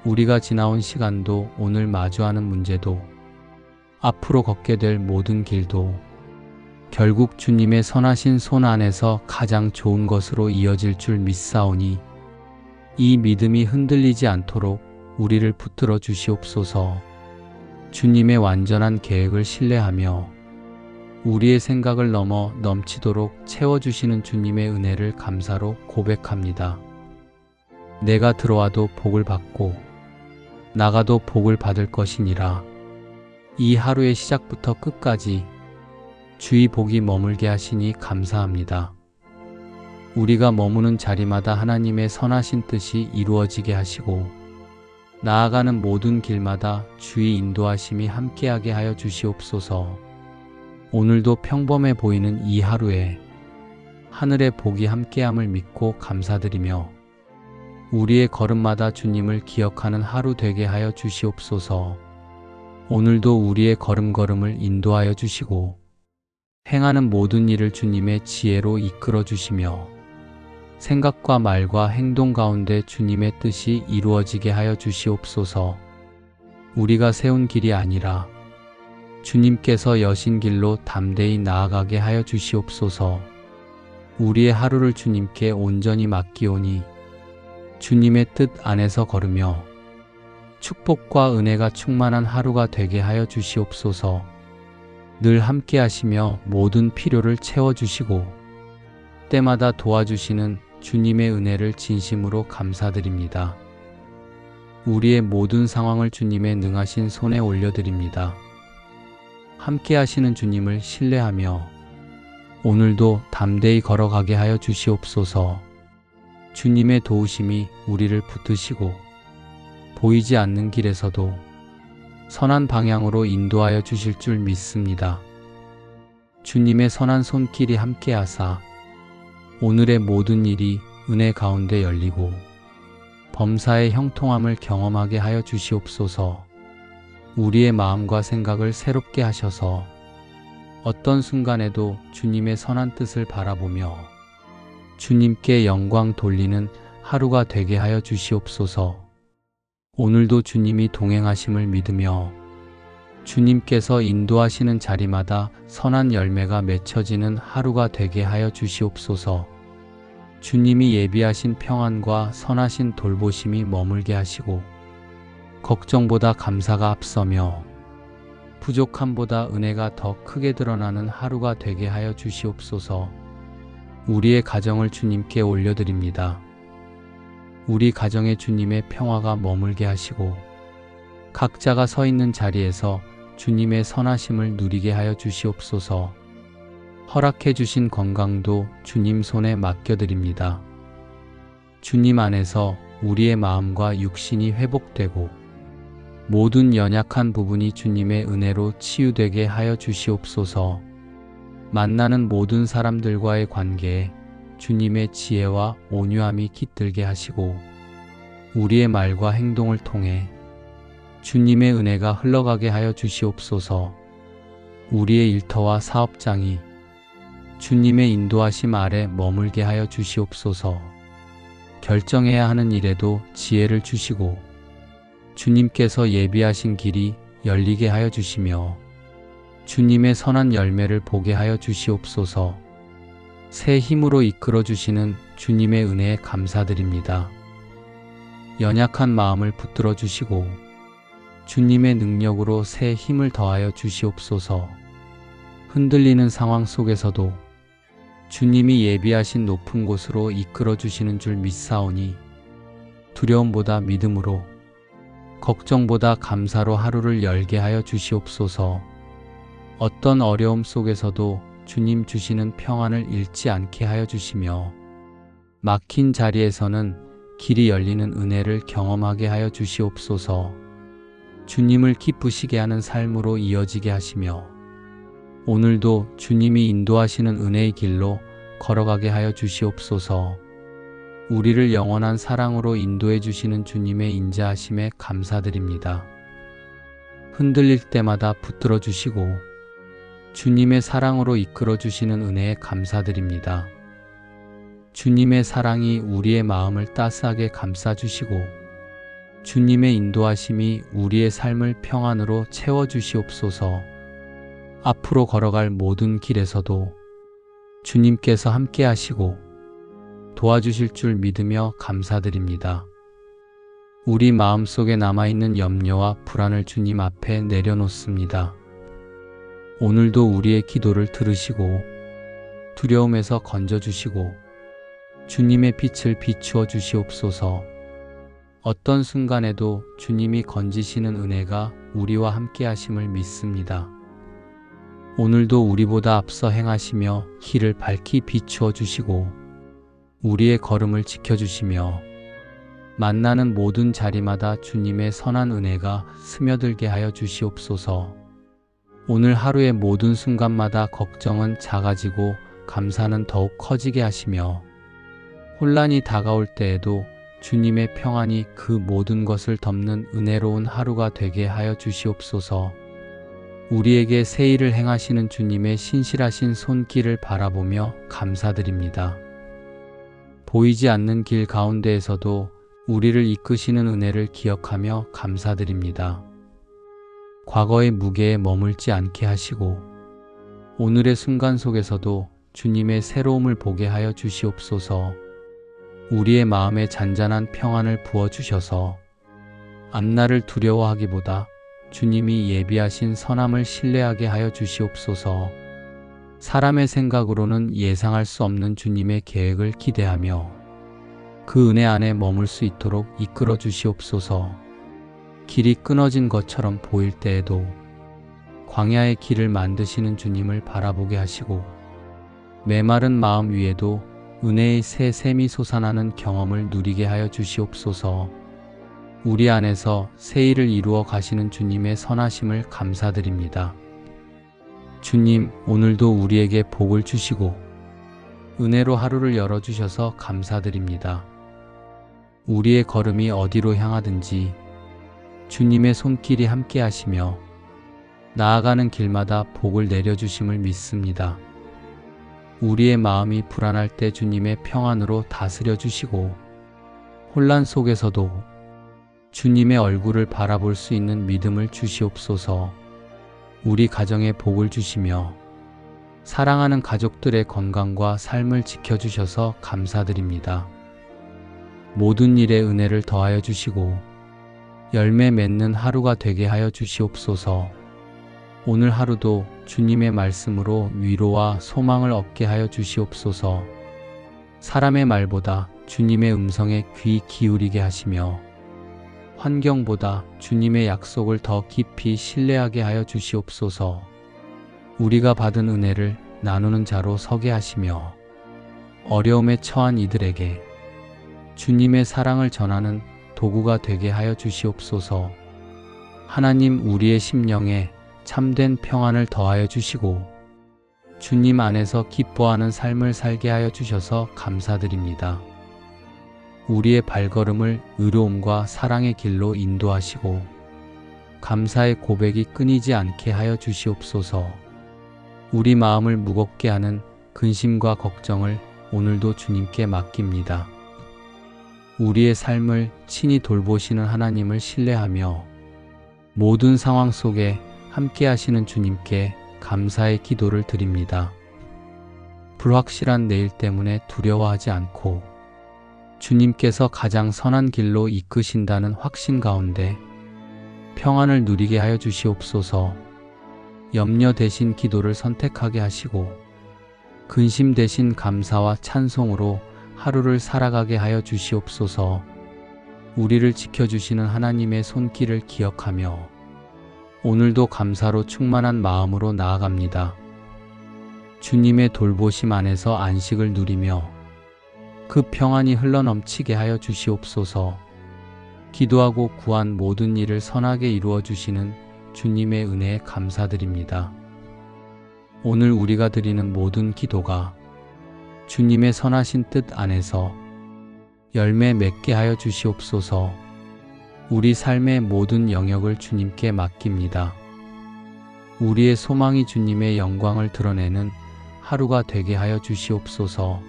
[SPEAKER 1] 우리가 지나온 시간도 오늘 마주하는 문제도 앞으로 걷게 될 모든 길도 결국 주님의 선하신 손 안에서 가장 좋은 것으로 이어질 줄 믿사오니 이 믿음이 흔들리지 않도록 우리를 붙들어 주시옵소서. 주님의 완전한 계획을 신뢰하며 우리의 생각을 넘어 넘치도록 채워주시는 주님의 은혜를 감사로 고백합니다. 내가 들어와도 복을 받고 나가도 복을 받을 것이니라. 이 하루의 시작부터 끝까지 주의 복이 머물게 하시니 감사합니다. 우리가 머무는 자리마다 하나님의 선하신 뜻이 이루어지게 하시고 나아가는 모든 길마다 주의 인도하심이 함께하게 하여 주시옵소서. 오늘도 평범해 보이는 이 하루에 하늘의 복이 함께함을 믿고 감사드리며 우리의 걸음마다 주님을 기억하는 하루 되게 하여 주시옵소서. 오늘도 우리의 걸음걸음을 인도하여 주시고 행하는 모든 일을 주님의 지혜로 이끌어 주시며 생각과 말과 행동 가운데 주님의 뜻이 이루어지게 하여 주시옵소서. 우리가 세운 길이 아니라 주님께서 여신 길로 담대히 나아가게 하여 주시옵소서. 우리의 하루를 주님께 온전히 맡기오니 주님의 뜻 안에서 걸으며 축복과 은혜가 충만한 하루가 되게 하여 주시옵소서. 늘 함께 하시며 모든 필요를 채워주시고 때마다 도와주시는 주님의 은혜를 진심으로 감사드립니다. 우리의 모든 상황을 주님의 능하신 손에 올려드립니다. 함께 하시는 주님을 신뢰하며 오늘도 담대히 걸어가게 하여 주시옵소서. 주님의 도우심이 우리를 붙드시고 보이지 않는 길에서도 선한 방향으로 인도하여 주실 줄 믿습니다. 주님의 선한 손길이 함께하사 오늘의 모든 일이 은혜 가운데 열리고 범사의 형통함을 경험하게 하여 주시옵소서. 우리의 마음과 생각을 새롭게 하셔서 어떤 순간에도 주님의 선한 뜻을 바라보며 주님께 영광 돌리는 하루가 되게 하여 주시옵소서. 오늘도 주님이 동행하심을 믿으며 주님께서 인도하시는 자리마다 선한 열매가 맺혀지는 하루가 되게 하여 주시옵소서. 주님이 예비하신 평안과 선하신 돌보심이 머물게 하시고 걱정보다 감사가 앞서며 부족함보다 은혜가 더 크게 드러나는 하루가 되게 하여 주시옵소서. 우리의 가정을 주님께 올려드립니다. 우리 가정에 주님의 평화가 머물게 하시고 각자가 서 있는 자리에서 주님의 선하심을 누리게 하여 주시옵소서. 허락해 주신 건강도 주님 손에 맡겨드립니다. 주님 안에서 우리의 마음과 육신이 회복되고 모든 연약한 부분이 주님의 은혜로 치유되게 하여 주시옵소서. 만나는 모든 사람들과의 관계에 주님의 지혜와 온유함이 깃들게 하시고 우리의 말과 행동을 통해 주님의 은혜가 흘러가게 하여 주시옵소서. 우리의 일터와 사업장이 주님의 인도하심 아래 머물게 하여 주시옵소서. 결정해야 하는 일에도 지혜를 주시고 주님께서 예비하신 길이 열리게 하여 주시며 주님의 선한 열매를 보게 하여 주시옵소서. 새 힘으로 이끌어 주시는 주님의 은혜에 감사드립니다. 연약한 마음을 붙들어 주시고 주님의 능력으로 새 힘을 더하여 주시옵소서. 흔들리는 상황 속에서도 주님이 예비하신 높은 곳으로 이끌어 주시는 줄 믿사오니 두려움보다 믿음으로 걱정보다 감사로 하루를 열게 하여 주시옵소서. 어떤 어려움 속에서도 주님 주시는 평안을 잃지 않게 하여 주시며 막힌 자리에서는 길이 열리는 은혜를 경험하게 하여 주시옵소서. 주님을 기쁘시게 하는 삶으로 이어지게 하시며 오늘도 주님이 인도하시는 은혜의 길로 걸어가게 하여 주시옵소서. 우리를 영원한 사랑으로 인도해 주시는 주님의 인자하심에 감사드립니다. 흔들릴 때마다 붙들어 주시고 주님의 사랑으로 이끌어 주시는 은혜에 감사드립니다. 주님의 사랑이 우리의 마음을 따스하게 감싸 주시고 주님의 인도하심이 우리의 삶을 평안으로 채워주시옵소서. 앞으로 걸어갈 모든 길에서도 주님께서 함께 하시고 도와주실 줄 믿으며 감사드립니다. 우리 마음속에 남아있는 염려와 불안을 주님 앞에 내려놓습니다. 오늘도 우리의 기도를 들으시고 두려움에서 건져주시고 주님의 빛을 비추어 주시옵소서. 어떤 순간에도 주님이 건지시는 은혜가 우리와 함께 하심을 믿습니다. 오늘도 우리보다 앞서 행하시며 길을 밝히 비추어 주시고 우리의 걸음을 지켜주시며 만나는 모든 자리마다 주님의 선한 은혜가 스며들게 하여 주시옵소서. 오늘 하루의 모든 순간마다 걱정은 작아지고 감사는 더욱 커지게 하시며 혼란이 다가올 때에도 주님의 평안이 그 모든 것을 덮는 은혜로운 하루가 되게 하여 주시옵소서. 우리에게 새 일을 행하시는 주님의 신실하신 손길을 바라보며 감사드립니다. 보이지 않는 길 가운데에서도 우리를 이끄시는 은혜를 기억하며 감사드립니다. 과거의 무게에 머물지 않게 하시고 오늘의 순간 속에서도 주님의 새로움을 보게 하여 주시옵소서. 우리의 마음에 잔잔한 평안을 부어주셔서 앞날을 두려워하기보다 주님이 예비하신 선함을 신뢰하게 하여 주시옵소서. 사람의 생각으로는 예상할 수 없는 주님의 계획을 기대하며 그 은혜 안에 머물 수 있도록 이끌어 주시옵소서. 길이 끊어진 것처럼 보일 때에도 광야의 길을 만드시는 주님을 바라보게 하시고 메마른 마음 위에도 은혜의 새 샘이 솟아나는 경험을 누리게 하여 주시옵소서. 우리 안에서 새 일을 이루어 가시는 주님의 선하심을 감사드립니다. 주님, 오늘도 우리에게 복을 주시고 은혜로 하루를 열어주셔서 감사드립니다. 우리의 걸음이 어디로 향하든지 주님의 손길이 함께 하시며 나아가는 길마다 복을 내려주심을 믿습니다. 우리의 마음이 불안할 때 주님의 평안으로 다스려 주시고 혼란 속에서도 주님의 얼굴을 바라볼 수 있는 믿음을 주시옵소서. 우리 가정에 복을 주시며 사랑하는 가족들의 건강과 삶을 지켜주셔서 감사드립니다. 모든 일에 은혜를 더하여 주시고 열매 맺는 하루가 되게 하여 주시옵소서. 오늘 하루도 주님의 말씀으로 위로와 소망을 얻게 하여 주시옵소서. 사람의 말보다 주님의 음성에 귀 기울이게 하시며 환경보다 주님의 약속을 더 깊이 신뢰하게 하여 주시옵소서. 우리가 받은 은혜를 나누는 자로 서게 하시며 어려움에 처한 이들에게 주님의 사랑을 전하는 도구가 되게 하여 주시옵소서. 하나님, 우리의 심령에 참된 평안을 더하여 주시고 주님 안에서 기뻐하는 삶을 살게 하여 주셔서 감사드립니다. 우리의 발걸음을 의로움과 사랑의 길로 인도하시고 감사의 고백이 끊이지 않게 하여 주시옵소서. 우리 마음을 무겁게 하는 근심과 걱정을 오늘도 주님께 맡깁니다. 우리의 삶을 친히 돌보시는 하나님을 신뢰하며 모든 상황 속에 함께 하시는 주님께 감사의 기도를 드립니다. 불확실한 내일 때문에 두려워하지 않고 주님께서 가장 선한 길로 이끄신다는 확신 가운데 평안을 누리게 하여 주시옵소서. 염려 대신 기도를 선택하게 하시고 근심 대신 감사와 찬송으로 하루를 살아가게 하여 주시옵소서. 우리를 지켜주시는 하나님의 손길을 기억하며 오늘도 감사로 충만한 마음으로 나아갑니다. 주님의 돌보심 안에서 안식을 누리며 그 평안이 흘러넘치게 하여 주시옵소서. 기도하고 구한 모든 일을 선하게 이루어 주시는 주님의 은혜에 감사드립니다. 오늘 우리가 드리는 모든 기도가 주님의 선하신 뜻 안에서 열매 맺게 하여 주시옵소서. 우리 삶의 모든 영역을 주님께 맡깁니다. 우리의 소망이 주님의 영광을 드러내는 하루가 되게 하여 주시옵소서.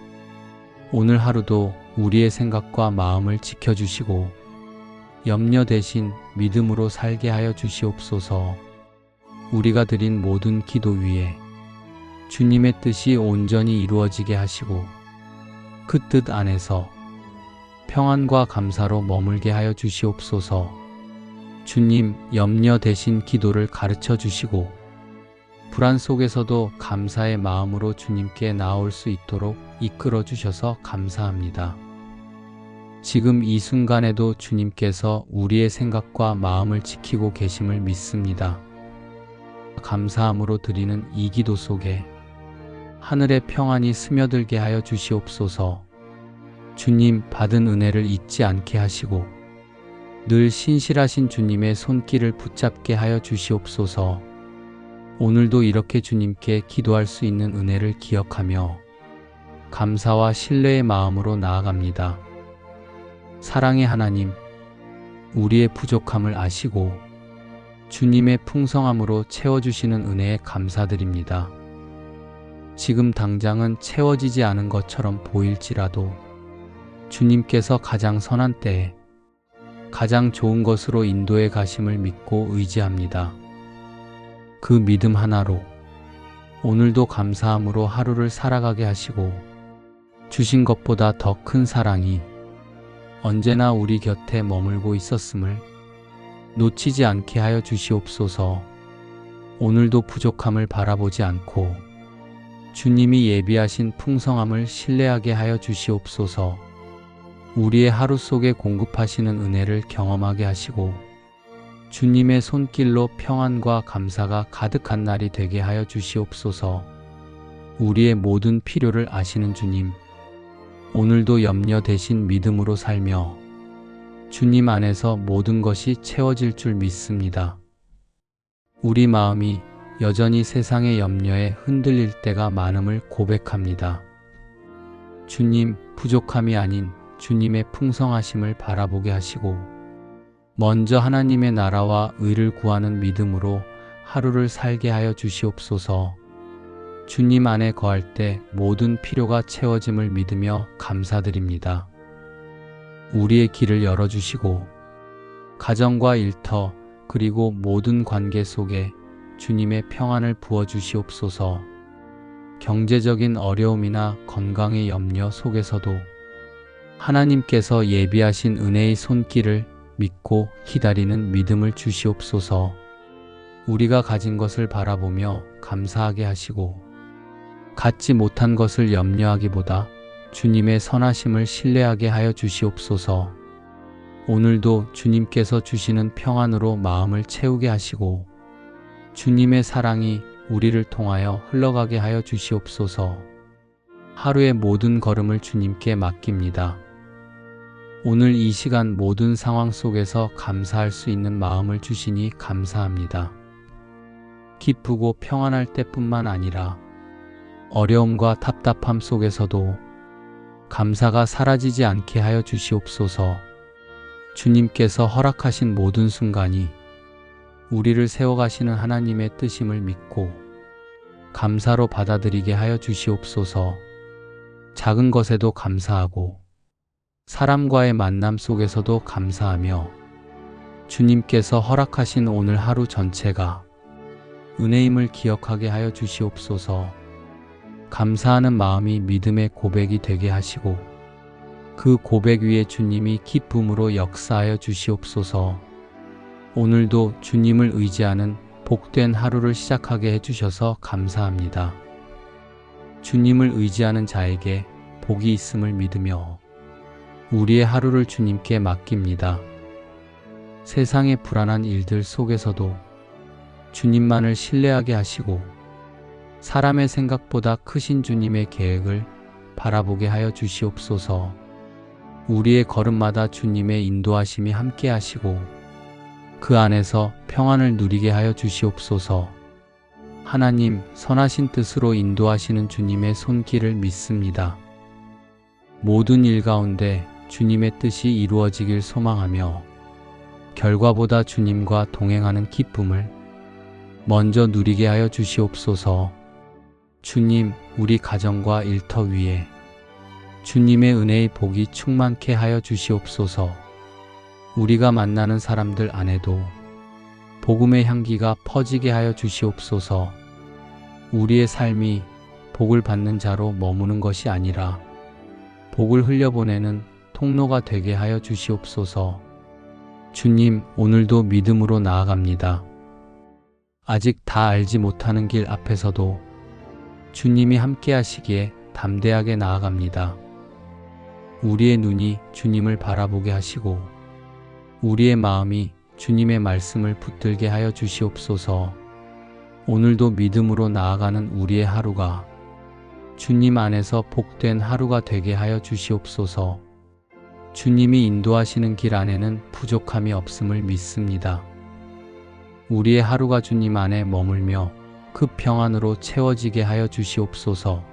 [SPEAKER 1] 오늘 하루도 우리의 생각과 마음을 지켜주시고 염려 대신 믿음으로 살게 하여 주시옵소서. 우리가 드린 모든 기도 위에 주님의 뜻이 온전히 이루어지게 하시고 그 뜻 안에서 평안과 감사로 머물게 하여 주시옵소서. 주님, 염려 대신 기도를 가르쳐 주시고 불안 속에서도 감사의 마음으로 주님께 나올 수 있도록 이끌어 주셔서 감사합니다. 지금 이 순간에도 주님께서 우리의 생각과 마음을 지키고 계심을 믿습니다. 감사함으로 드리는 이 기도 속에 하늘의 평안이 스며들게 하여 주시옵소서. 주님, 받은 은혜를 잊지 않게 하시고 늘 신실하신 주님의 손길을 붙잡게 하여 주시옵소서. 오늘도 이렇게 주님께 기도할 수 있는 은혜를 기억하며 감사와 신뢰의 마음으로 나아갑니다. 사랑의 하나님, 우리의 부족함을 아시고 주님의 풍성함으로 채워주시는 은혜에 감사드립니다. 지금 당장은 채워지지 않은 것처럼 보일지라도 주님께서 가장 선한 때에 가장 좋은 것으로 인도해 가심을 믿고 의지합니다. 그 믿음 하나로 오늘도 감사함으로 하루를 살아가게 하시고 주신 것보다 더 큰 사랑이 언제나 우리 곁에 머물고 있었음을 놓치지 않게 하여 주시옵소서. 오늘도 부족함을 바라보지 않고 주님이 예비하신 풍성함을 신뢰하게 하여 주시옵소서. 우리의 하루 속에 공급하시는 은혜를 경험하게 하시고 주님의 손길로 평안과 감사가 가득한 날이 되게 하여 주시옵소서. 우리의 모든 필요를 아시는 주님, 오늘도 염려 대신 믿음으로 살며 주님 안에서 모든 것이 채워질 줄 믿습니다. 우리 마음이 여전히 세상의 염려에 흔들릴 때가 많음을 고백합니다. 주님, 부족함이 아닌 주님의 풍성하심을 바라보게 하시고 먼저 하나님의 나라와 의를 구하는 믿음으로 하루를 살게 하여 주시옵소서. 주님 안에 거할 때 모든 필요가 채워짐을 믿으며 감사드립니다. 우리의 길을 열어주시고 가정과 일터 그리고 모든 관계 속에 주님의 평안을 부어주시옵소서. 경제적인 어려움이나 건강의 염려 속에서도 하나님께서 예비하신 은혜의 손길을 믿고 기다리는 믿음을 주시옵소서. 우리가 가진 것을 바라보며 감사하게 하시고 갖지 못한 것을 염려하기보다 주님의 선하심을 신뢰하게 하여 주시옵소서. 오늘도 주님께서 주시는 평안으로 마음을 채우게 하시고 주님의 사랑이 우리를 통하여 흘러가게 하여 주시옵소서. 하루의 모든 걸음을 주님께 맡깁니다. 오늘 이 시간 모든 상황 속에서 감사할 수 있는 마음을 주시니 감사합니다. 기쁘고 평안할 때뿐만 아니라 어려움과 답답함 속에서도 감사가 사라지지 않게 하여 주시옵소서. 주님께서 허락하신 모든 순간이 우리를 세워가시는 하나님의 뜻임을 믿고 감사로 받아들이게 하여 주시옵소서. 작은 것에도 감사하고 사람과의 만남 속에서도 감사하며 주님께서 허락하신 오늘 하루 전체가 은혜임을 기억하게 하여 주시옵소서. 감사하는 마음이 믿음의 고백이 되게 하시고 그 고백 위에 주님이 기쁨으로 역사하여 주시옵소서. 오늘도 주님을 의지하는 복된 하루를 시작하게 해주셔서 감사합니다. 주님을 의지하는 자에게 복이 있음을 믿으며 우리의 하루를 주님께 맡깁니다. 세상의 불안한 일들 속에서도 주님만을 신뢰하게 하시고 사람의 생각보다 크신 주님의 계획을 바라보게 하여 주시옵소서. 우리의 걸음마다 주님의 인도하심이 함께 하시고 그 안에서 평안을 누리게 하여 주시옵소서. 하나님, 선하신 뜻으로 인도하시는 주님의 손길을 믿습니다. 모든 일 가운데 주님의 뜻이 이루어지길 소망하며 결과보다 주님과 동행하는 기쁨을 먼저 누리게 하여 주시옵소서. 주님, 우리 가정과 일터 위에 주님의 은혜의 복이 충만케 하여 주시옵소서. 우리가 만나는 사람들 안에도 복음의 향기가 퍼지게 하여 주시옵소서. 우리의 삶이 복을 받는 자로 머무는 것이 아니라 복을 흘려보내는 통로가 되게 하여 주시옵소서. 주님, 오늘도 믿음으로 나아갑니다. 아직 다 알지 못하는 길 앞에서도 주님이 함께 하시기에 담대하게 나아갑니다. 우리의 눈이 주님을 바라보게 하시고 우리의 마음이 주님의 말씀을 붙들게 하여 주시옵소서. 오늘도 믿음으로 나아가는 우리의 하루가 주님 안에서 복된 하루가 되게 하여 주시옵소서. 주님이 인도하시는 길 안에는 부족함이 없음을 믿습니다. 우리의 하루가 주님 안에 머물며 그 평안으로 채워지게 하여 주시옵소서.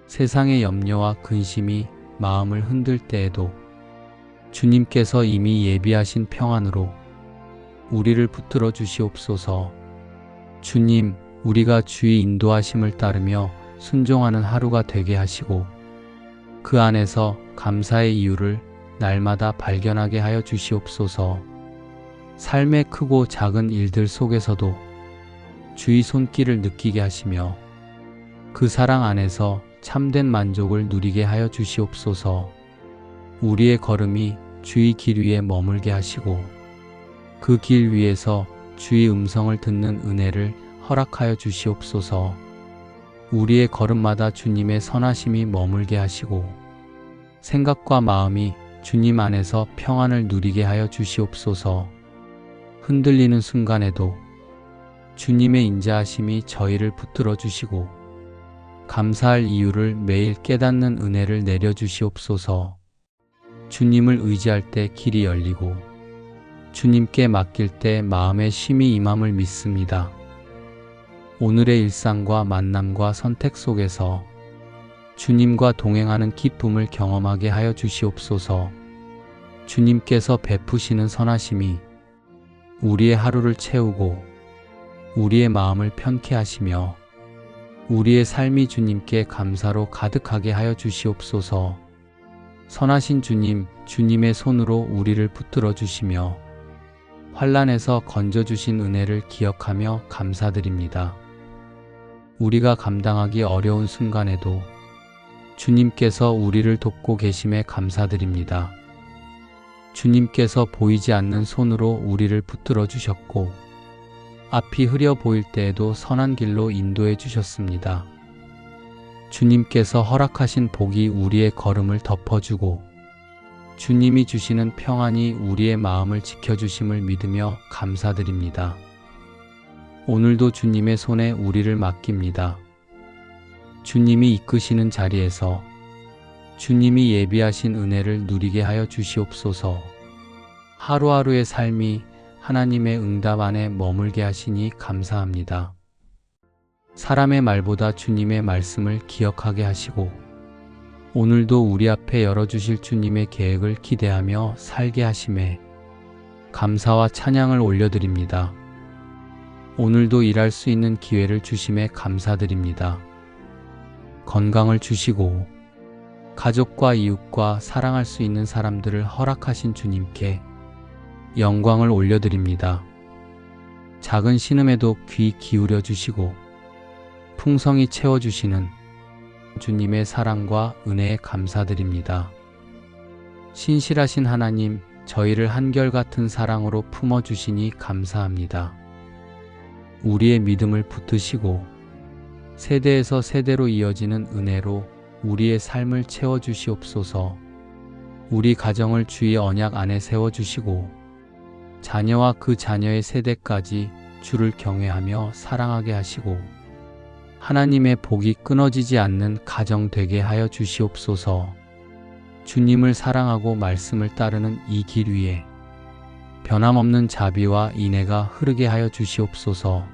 [SPEAKER 1] 세상의 염려와 근심이 마음을 흔들 때에도 주님께서 이미 예비하신 평안으로 우리를 붙들어 주시옵소서. 주님, 우리가 주의 인도하심을 따르며 순종하는 하루가 되게 하시고 그 안에서 감사의 이유를 날마다 발견하게 하여 주시옵소서. 삶의 크고 작은 일들 속에서도 주의 손길을 느끼게 하시며 그 사랑 안에서 참된 만족을 누리게 하여 주시옵소서. 우리의 걸음이 주의 길 위에 머물게 하시고 그 길 위에서 주의 음성을 듣는 은혜를 허락하여 주시옵소서. 우리의 걸음마다 주님의 선하심이 머물게 하시고 생각과 마음이 주님 안에서 평안을 누리게 하여 주시옵소서. 흔들리는 순간에도 주님의 인자하심이 저희를 붙들어 주시고 감사할 이유를 매일 깨닫는 은혜를 내려주시옵소서. 주님을 의지할 때 길이 열리고 주님께 맡길 때 마음의 쉼이 임함을 믿습니다. 오늘의 일상과 만남과 선택 속에서 주님과 동행하는 기쁨을 경험하게 하여 주시옵소서. 주님께서 베푸시는 선하심이 우리의 하루를 채우고 우리의 마음을 편케 하시며 우리의 삶이 주님께 감사로 가득하게 하여 주시옵소서. 선하신 주님, 주님의 손으로 우리를 붙들어 주시며 환난에서 건져주신 은혜를 기억하며 감사드립니다. 우리가 감당하기 어려운 순간에도 주님께서 우리를 돕고 계심에 감사드립니다. 주님께서 보이지 않는 손으로 우리를 붙들어 주셨고 앞이 흐려 보일 때에도 선한 길로 인도해 주셨습니다. 주님께서 허락하신 복이 우리의 걸음을 덮어주고 주님이 주시는 평안이 우리의 마음을 지켜주심을 믿으며 감사드립니다. 오늘도 주님의 손에 우리를 맡깁니다. 주님이 이끄시는 자리에서 주님이 예비하신 은혜를 누리게 하여 주시옵소서. 하루하루의 삶이 하나님의 응답 안에 머물게 하시니 감사합니다. 사람의 말보다 주님의 말씀을 기억하게 하시고 오늘도 우리 앞에 열어주실 주님의 계획을 기대하며 살게 하심에 감사와 찬양을 올려드립니다. 오늘도 일할 수 있는 기회를 주심에 감사드립니다. 건강을 주시고 가족과 이웃과 사랑할 수 있는 사람들을 허락하신 주님께 영광을 올려드립니다. 작은 신음에도 귀 기울여 주시고 풍성히 채워주시는 주님의 사랑과 은혜에 감사드립니다. 신실하신 하나님, 저희를 한결같은 사랑으로 품어주시니 감사합니다. 우리의 믿음을 붙드시고 세대에서 세대로 이어지는 은혜로 우리의 삶을 채워주시옵소서. 우리 가정을 주의 언약 안에 세워주시고 자녀와 그 자녀의 세대까지 주를 경외하며 사랑하게 하시고 하나님의 복이 끊어지지 않는 가정 되게 하여 주시옵소서. 주님을 사랑하고 말씀을 따르는 이 길 위에 변함없는 자비와 인애가 흐르게 하여 주시옵소서.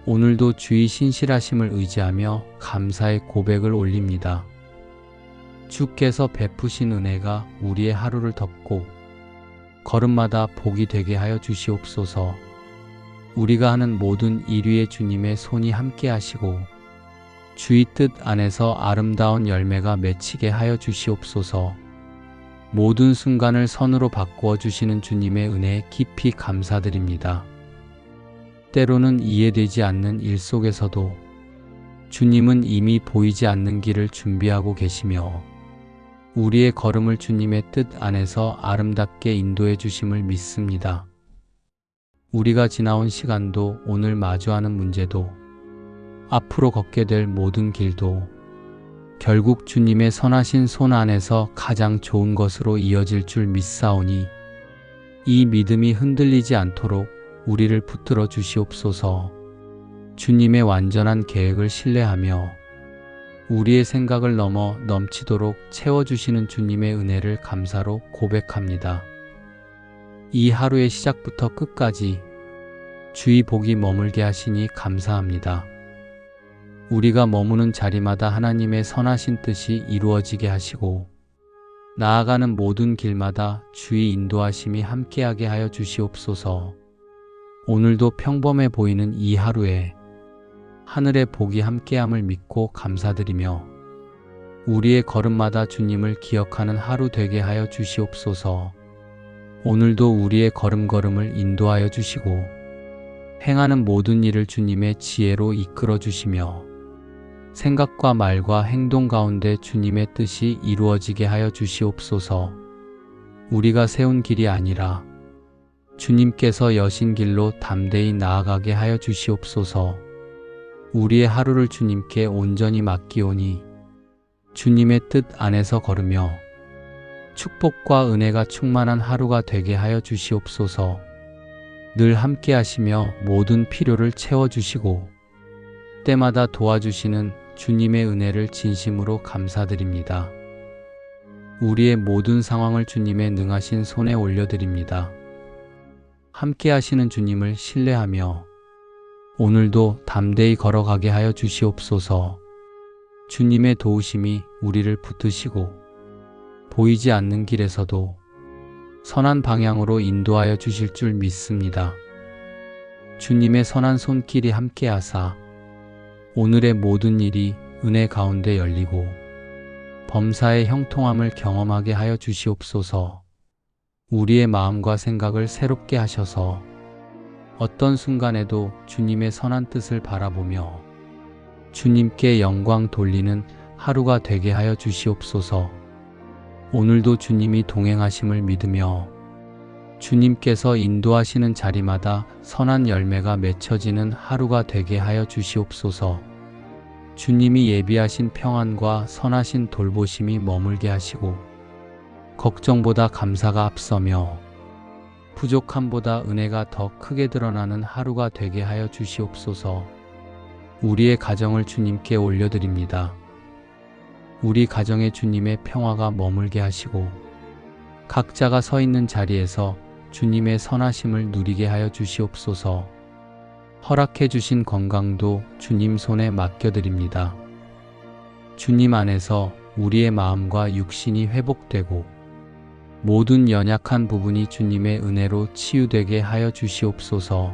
[SPEAKER 1] 오늘도 주의 신실하심을 의지하며 감사의 고백을 올립니다. 주께서 베푸신 은혜가 우리의 하루를 덮고 걸음마다 복이 되게 하여 주시옵소서. 우리가 하는 모든 일 위에 주님의 손이 함께 하시고 주의 뜻 안에서 아름다운 열매가 맺히게 하여 주시옵소서. 모든 순간을 선으로 바꾸어 주시는 주님의 은혜에 깊이 감사드립니다. 때로는 이해되지 않는 일 속에서도 주님은 이미 보이지 않는 길을 준비하고 계시며 우리의 걸음을 주님의 뜻 안에서 아름답게 인도해 주심을 믿습니다. 우리가 지나온 시간도 오늘 마주하는 문제도 앞으로 걷게 될 모든 길도 결국 주님의 선하신 손 안에서 가장 좋은 것으로 이어질 줄 믿사오니 이 믿음이 흔들리지 않도록 우리를 붙들어 주시옵소서. 주님의 완전한 계획을 신뢰하며 우리의 생각을 넘어 넘치도록 채워주시는 주님의 은혜를 감사로 고백합니다. 이 하루의 시작부터 끝까지 주의 복이 머물게 하시니 감사합니다. 우리가 머무는 자리마다 하나님의 선하신 뜻이 이루어지게 하시고 나아가는 모든 길마다 주의 인도하심이 함께하게 하여 주시옵소서. 오늘도 평범해 보이는 이 하루에 하늘의 복이 함께함을 믿고 감사드리며 우리의 걸음마다 주님을 기억하는 하루 되게 하여 주시옵소서. 오늘도 우리의 걸음걸음을 인도하여 주시고 행하는 모든 일을 주님의 지혜로 이끌어 주시며 생각과 말과 행동 가운데 주님의 뜻이 이루어지게 하여 주시옵소서. 우리가 세운 길이 아니라 주님께서 여신 길로 담대히 나아가게 하여 주시옵소서. 우리의 하루를 주님께 온전히 맡기오니 주님의 뜻 안에서 걸으며 축복과 은혜가 충만한 하루가 되게 하여 주시옵소서. 늘 함께 하시며 모든 필요를 채워주시고 때마다 도와주시는 주님의 은혜를 진심으로 감사드립니다. 우리의 모든 상황을 주님의 능하신 손에 올려드립니다. 함께 하시는 주님을 신뢰하며 오늘도 담대히 걸어가게 하여 주시옵소서. 주님의 도우심이 우리를 붙드시고 보이지 않는 길에서도 선한 방향으로 인도하여 주실 줄 믿습니다. 주님의 선한 손길이 함께하사 오늘의 모든 일이 은혜 가운데 열리고 범사의 형통함을 경험하게 하여 주시옵소서. 우리의 마음과 생각을 새롭게 하셔서 어떤 순간에도 주님의 선한 뜻을 바라보며 주님께 영광 돌리는 하루가 되게 하여 주시옵소서. 오늘도 주님이 동행하심을 믿으며 주님께서 인도하시는 자리마다 선한 열매가 맺혀지는 하루가 되게 하여 주시옵소서. 주님이 예비하신 평안과 선하신 돌보심이 머물게 하시고 걱정보다 감사가 앞서며 부족함보다 은혜가 더 크게 드러나는 하루가 되게 하여 주시옵소서. 우리의 가정을 주님께 올려드립니다. 우리 가정에 주님의 평화가 머물게 하시고 각자가 서 있는 자리에서 주님의 선하심을 누리게 하여 주시옵소서. 허락해 주신 건강도 주님 손에 맡겨드립니다. 주님 안에서 우리의 마음과 육신이 회복되고 모든 연약한 부분이 주님의 은혜로 치유되게 하여 주시옵소서.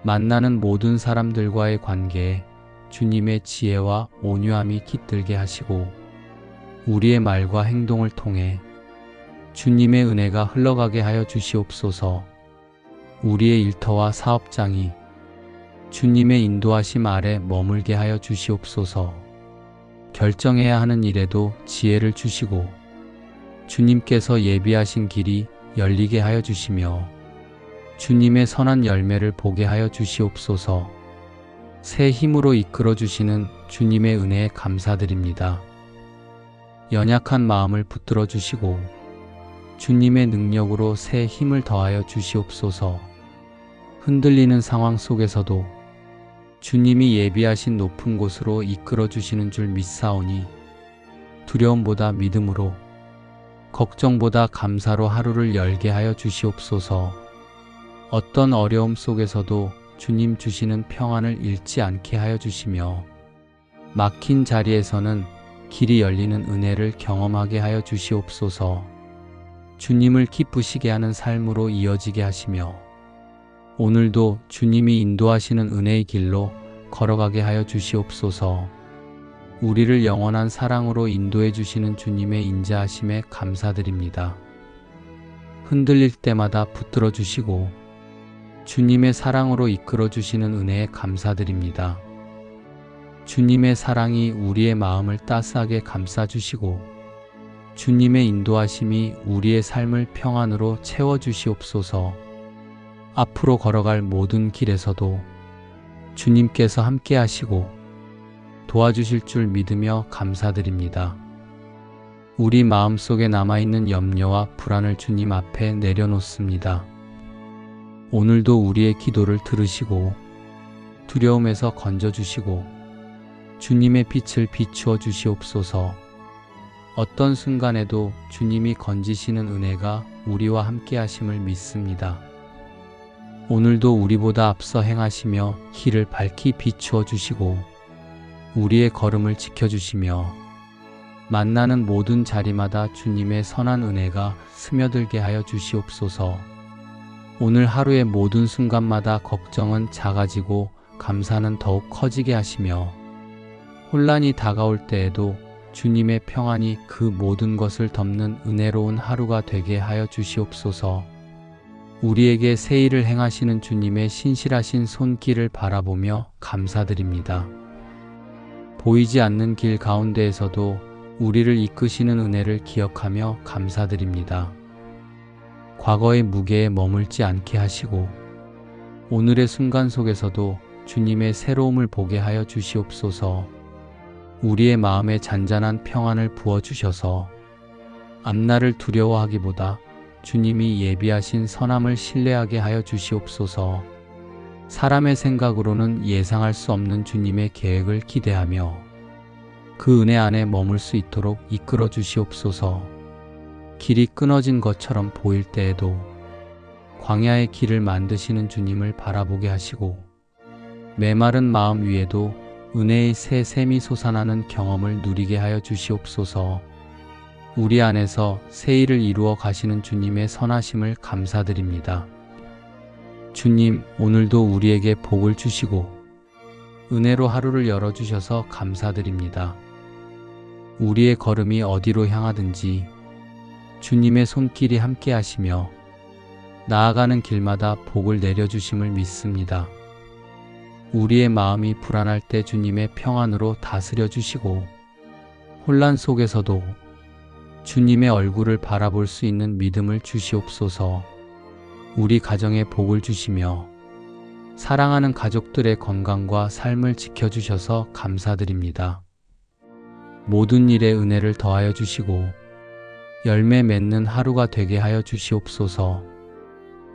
[SPEAKER 1] 만나는 모든 사람들과의 관계에 주님의 지혜와 온유함이 깃들게 하시고 우리의 말과 행동을 통해 주님의 은혜가 흘러가게 하여 주시옵소서. 우리의 일터와 사업장이 주님의 인도하심 아래 머물게 하여 주시옵소서. 결정해야 하는 일에도 지혜를 주시고 주님께서 예비하신 길이 열리게 하여 주시며 주님의 선한 열매를 보게 하여 주시옵소서. 새 힘으로 이끌어 주시는 주님의 은혜에 감사드립니다. 연약한 마음을 붙들어 주시고 주님의 능력으로 새 힘을 더하여 주시옵소서. 흔들리는 상황 속에서도 주님이 예비하신 높은 곳으로 이끌어 주시는 줄 믿사오니 두려움보다 믿음으로 걱정보다 감사로 하루를 열게 하여 주시옵소서. 어떤 어려움 속에서도 주님 주시는 평안을 잃지 않게 하여 주시며 막힌 자리에서는 길이 열리는 은혜를 경험하게 하여 주시옵소서. 주님을 기쁘시게 하는 삶으로 이어지게 하시며 오늘도 주님이 인도하시는 은혜의 길로 걸어가게 하여 주시옵소서. 우리를 영원한 사랑으로 인도해 주시는 주님의 인자하심에 감사드립니다. 흔들릴 때마다 붙들어 주시고 주님의 사랑으로 이끌어 주시는 은혜에 감사드립니다. 주님의 사랑이 우리의 마음을 따스하게 감싸 주시고 주님의 인도하심이 우리의 삶을 평안으로 채워 주시옵소서. 앞으로 걸어갈 모든 길에서도 주님께서 함께 하시고 도와주실 줄 믿으며 감사드립니다. 우리 마음속에 남아있는 염려와 불안을 주님 앞에 내려놓습니다. 오늘도 우리의 기도를 들으시고 두려움에서 건져주시고 주님의 빛을 비추어 주시옵소서. 어떤 순간에도 주님이 건지시는 은혜가 우리와 함께 하심을 믿습니다. 오늘도 우리보다 앞서 행하시며 길을 밝히 비추어 주시고 우리의 걸음을 지켜주시며 만나는 모든 자리마다 주님의 선한 은혜가 스며들게 하여 주시옵소서. 오늘 하루의 모든 순간마다 걱정은 작아지고 감사는 더욱 커지게 하시며 혼란이 다가올 때에도 주님의 평안이 그 모든 것을 덮는 은혜로운 하루가 되게 하여 주시옵소서. 우리에게 새 일을 행하시는 주님의 신실하신 손길을 바라보며 감사드립니다. 보이지 않는 길 가운데에서도 우리를 이끄시는 은혜를 기억하며 감사드립니다. 과거의 무게에 머물지 않게 하시고 오늘의 순간 속에서도 주님의 새로움을 보게 하여 주시옵소서. 우리의 마음에 잔잔한 평안을 부어주셔서 앞날을 두려워하기보다 주님이 예비하신 선함을 신뢰하게 하여 주시옵소서. 사람의 생각으로는 예상할 수 없는 주님의 계획을 기대하며 그 은혜 안에 머물 수 있도록 이끌어 주시옵소서. 길이 끊어진 것처럼 보일 때에도 광야의 길을 만드시는 주님을 바라보게 하시고 메마른 마음 위에도 은혜의 새 샘이 솟아나는 경험을 누리게 하여 주시옵소서. 우리 안에서 새 일을 이루어 가시는 주님의 선하심을 감사드립니다. 주님, 오늘도 우리에게 복을 주시고 은혜로 하루를 열어주셔서 감사드립니다. 우리의 걸음이 어디로 향하든지 주님의 손길이 함께 하시며 나아가는 길마다 복을 내려주심을 믿습니다. 우리의 마음이 불안할 때 주님의 평안으로 다스려 주시고 혼란 속에서도 주님의 얼굴을 바라볼 수 있는 믿음을 주시옵소서. 우리 가정에 복을 주시며 사랑하는 가족들의 건강과 삶을 지켜주셔서 감사드립니다. 모든 일에 은혜를 더하여 주시고 열매 맺는 하루가 되게 하여 주시옵소서.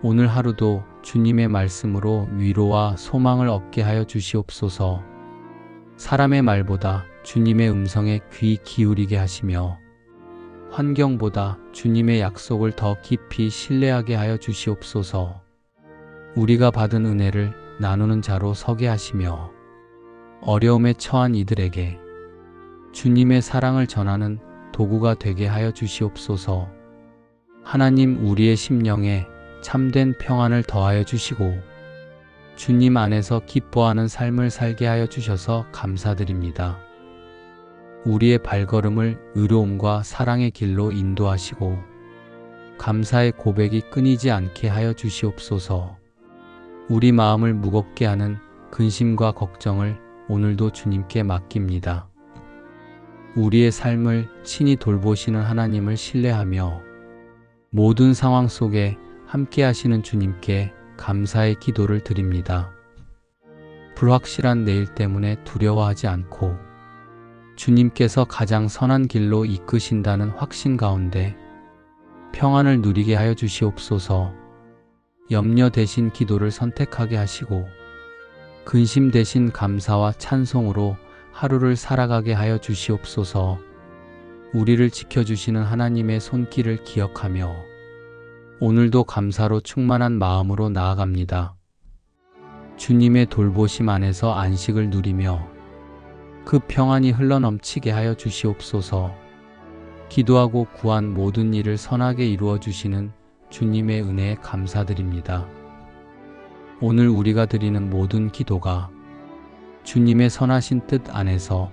[SPEAKER 1] 오늘 하루도 주님의 말씀으로 위로와 소망을 얻게 하여 주시옵소서. 사람의 말보다 주님의 음성에 귀 기울이게 하시며 환경보다 주님의 약속을 더 깊이 신뢰하게 하여 주시옵소서. 우리가 받은 은혜를 나누는 자로 서게 하시며 어려움에 처한 이들에게 주님의 사랑을 전하는 도구가 되게 하여 주시옵소서. 하나님, 우리의 심령에 참된 평안을 더하여 주시고 주님 안에서 기뻐하는 삶을 살게 하여 주셔서 감사드립니다. 우리의 발걸음을 의로움과 사랑의 길로 인도하시고 감사의 고백이 끊이지 않게 하여 주시옵소서. 우리 마음을 무겁게 하는 근심과 걱정을 오늘도 주님께 맡깁니다. 우리의 삶을 친히 돌보시는 하나님을 신뢰하며 모든 상황 속에 함께 하시는 주님께 감사의 기도를 드립니다. 불확실한 내일 때문에 두려워하지 않고 주님께서 가장 선한 길로 이끄신다는 확신 가운데 평안을 누리게 하여 주시옵소서. 염려 대신 기도를 선택하게 하시고 근심 대신 감사와 찬송으로 하루를 살아가게 하여 주시옵소서. 우리를 지켜주시는 하나님의 손길을 기억하며 오늘도 감사로 충만한 마음으로 나아갑니다. 주님의 돌보심 안에서 안식을 누리며 그 평안이 흘러넘치게 하여 주시옵소서. 기도하고 구한 모든 일을 선하게 이루어 주시는 주님의 은혜에 감사드립니다. 오늘 우리가 드리는 모든 기도가 주님의 선하신 뜻 안에서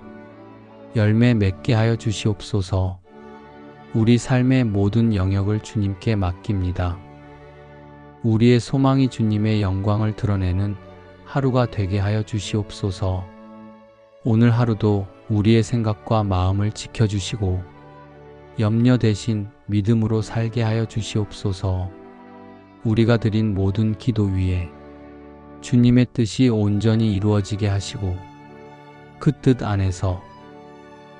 [SPEAKER 1] 열매 맺게 하여 주시옵소서. 우리 삶의 모든 영역을 주님께 맡깁니다. 우리의 소망이 주님의 영광을 드러내는 하루가 되게 하여 주시옵소서. 오늘 하루도 우리의 생각과 마음을 지켜주시고 염려 대신 믿음으로 살게 하여 주시옵소서. 우리가 드린 모든 기도 위에 주님의 뜻이 온전히 이루어지게 하시고 그 뜻 안에서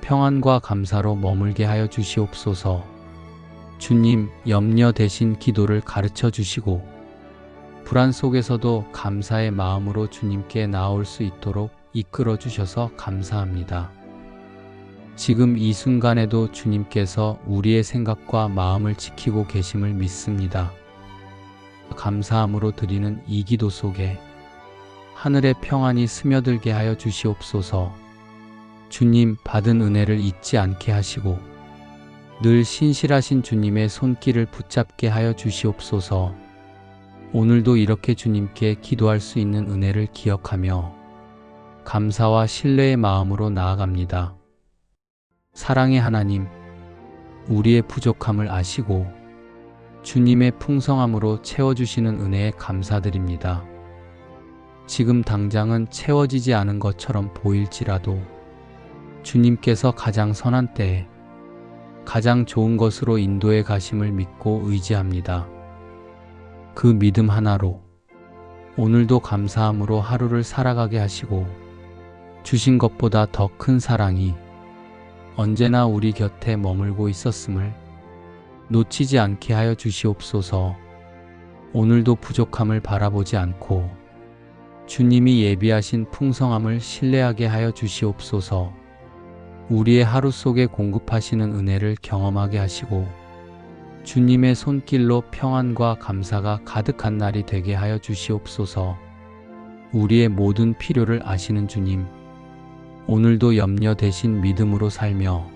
[SPEAKER 1] 평안과 감사로 머물게 하여 주시옵소서. 주님, 염려 대신 기도를 가르쳐 주시고 불안 속에서도 감사의 마음으로 주님께 나올 수 있도록 이끌어 주셔서 감사합니다. 지금 이 순간에도 주님께서 우리의 생각과 마음을 지키고 계심을 믿습니다. 감사함으로 드리는 이 기도 속에 하늘의 평안이 스며들게 하여 주시옵소서. 주님, 받은 은혜를 잊지 않게 하시고 늘 신실하신 주님의 손길을 붙잡게 하여 주시옵소서. 오늘도 이렇게 주님께 기도할 수 있는 은혜를 기억하며 감사와 신뢰의 마음으로 나아갑니다. 사랑의 하나님, 우리의 부족함을 아시고 주님의 풍성함으로 채워주시는 은혜에 감사드립니다. 지금 당장은 채워지지 않은 것처럼 보일지라도 주님께서 가장 선한 때에 가장 좋은 것으로 인도해 가심을 믿고 의지합니다. 그 믿음 하나로 오늘도 감사함으로 하루를 살아가게 하시고 주신 것보다 더 큰 사랑이 언제나 우리 곁에 머물고 있었음을 놓치지 않게 하여 주시옵소서. 오늘도 부족함을 바라보지 않고 주님이 예비하신 풍성함을 신뢰하게 하여 주시옵소서. 우리의 하루 속에 공급하시는 은혜를 경험하게 하시고 주님의 손길로 평안과 감사가 가득한 날이 되게 하여 주시옵소서. 우리의 모든 필요를 아시는 주님, 오늘도 염려 대신 믿음으로 살며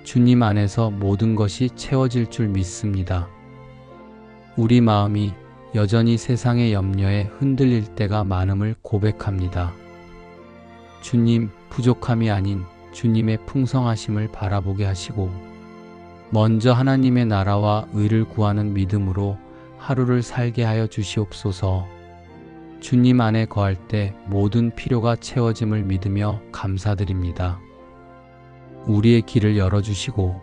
[SPEAKER 1] 주님 안에서 모든 것이 채워질 줄 믿습니다. 우리 마음이 여전히 세상의 염려에 흔들릴 때가 많음을 고백합니다. 주님, 부족함이 아닌 주님의 풍성하심을 바라보게 하시고 먼저 하나님의 나라와 의를 구하는 믿음으로 하루를 살게 하여 주시옵소서. 주님 안에 거할 때 모든 필요가 채워짐을 믿으며 감사드립니다. 우리의 길을 열어주시고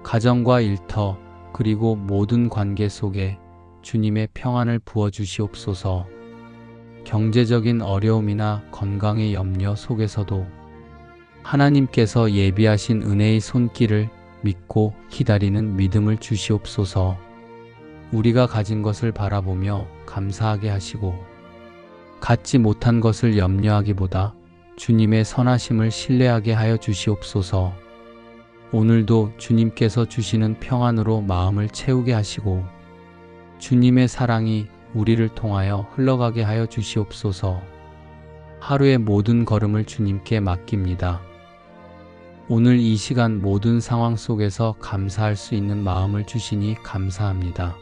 [SPEAKER 1] 가정과 일터 그리고 모든 관계 속에 주님의 평안을 부어주시옵소서. 경제적인 어려움이나 건강의 염려 속에서도 하나님께서 예비하신 은혜의 손길을 믿고 기다리는 믿음을 주시옵소서. 우리가 가진 것을 바라보며 감사하게 하시고 갖지 못한 것을 염려하기보다 주님의 선하심을 신뢰하게 하여 주시옵소서. 오늘도 주님께서 주시는 평안으로 마음을 채우게 하시고 주님의 사랑이 우리를 통하여 흘러가게 하여 주시옵소서. 하루의 모든 걸음을 주님께 맡깁니다. 오늘 이 시간 모든 상황 속에서 감사할 수 있는 마음을 주시니 감사합니다.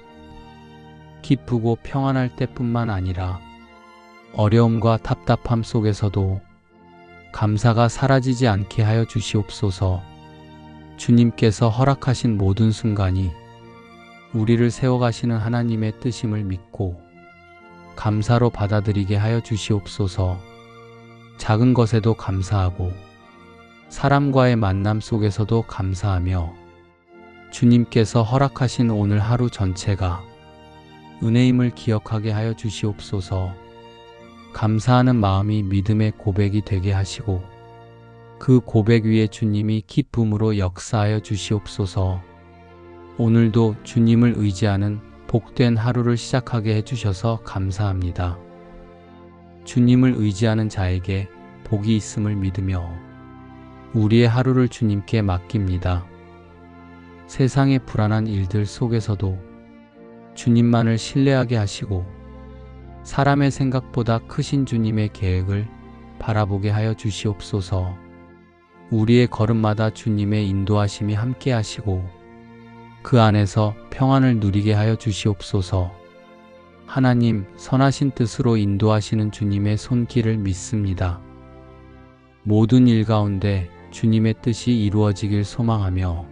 [SPEAKER 1] 기쁘고 평안할 때뿐만 아니라 어려움과 답답함 속에서도 감사가 사라지지 않게 하여 주시옵소서. 주님께서 허락하신 모든 순간이 우리를 세워가시는 하나님의 뜻임을 믿고 감사로 받아들이게 하여 주시옵소서. 작은 것에도 감사하고 사람과의 만남 속에서도 감사하며 주님께서 허락하신 오늘 하루 전체가 은혜임을 기억하게 하여 주시옵소서. 감사하는 마음이 믿음의 고백이 되게 하시고 그 고백 위에 주님이 기쁨으로 역사하여 주시옵소서. 오늘도 주님을 의지하는 복된 하루를 시작하게 해주셔서 감사합니다. 주님을 의지하는 자에게 복이 있음을 믿으며 우리의 하루를 주님께 맡깁니다. 세상의 불안한 일들 속에서도 주님만을 신뢰하게 하시고 사람의 생각보다 크신 주님의 계획을 바라보게 하여 주시옵소서. 우리의 걸음마다 주님의 인도하심이 함께 하시고 그 안에서 평안을 누리게 하여 주시옵소서. 하나님, 선하신 뜻으로 인도하시는 주님의 손길을 믿습니다. 모든 일 가운데 주님의 뜻이 이루어지길 소망하며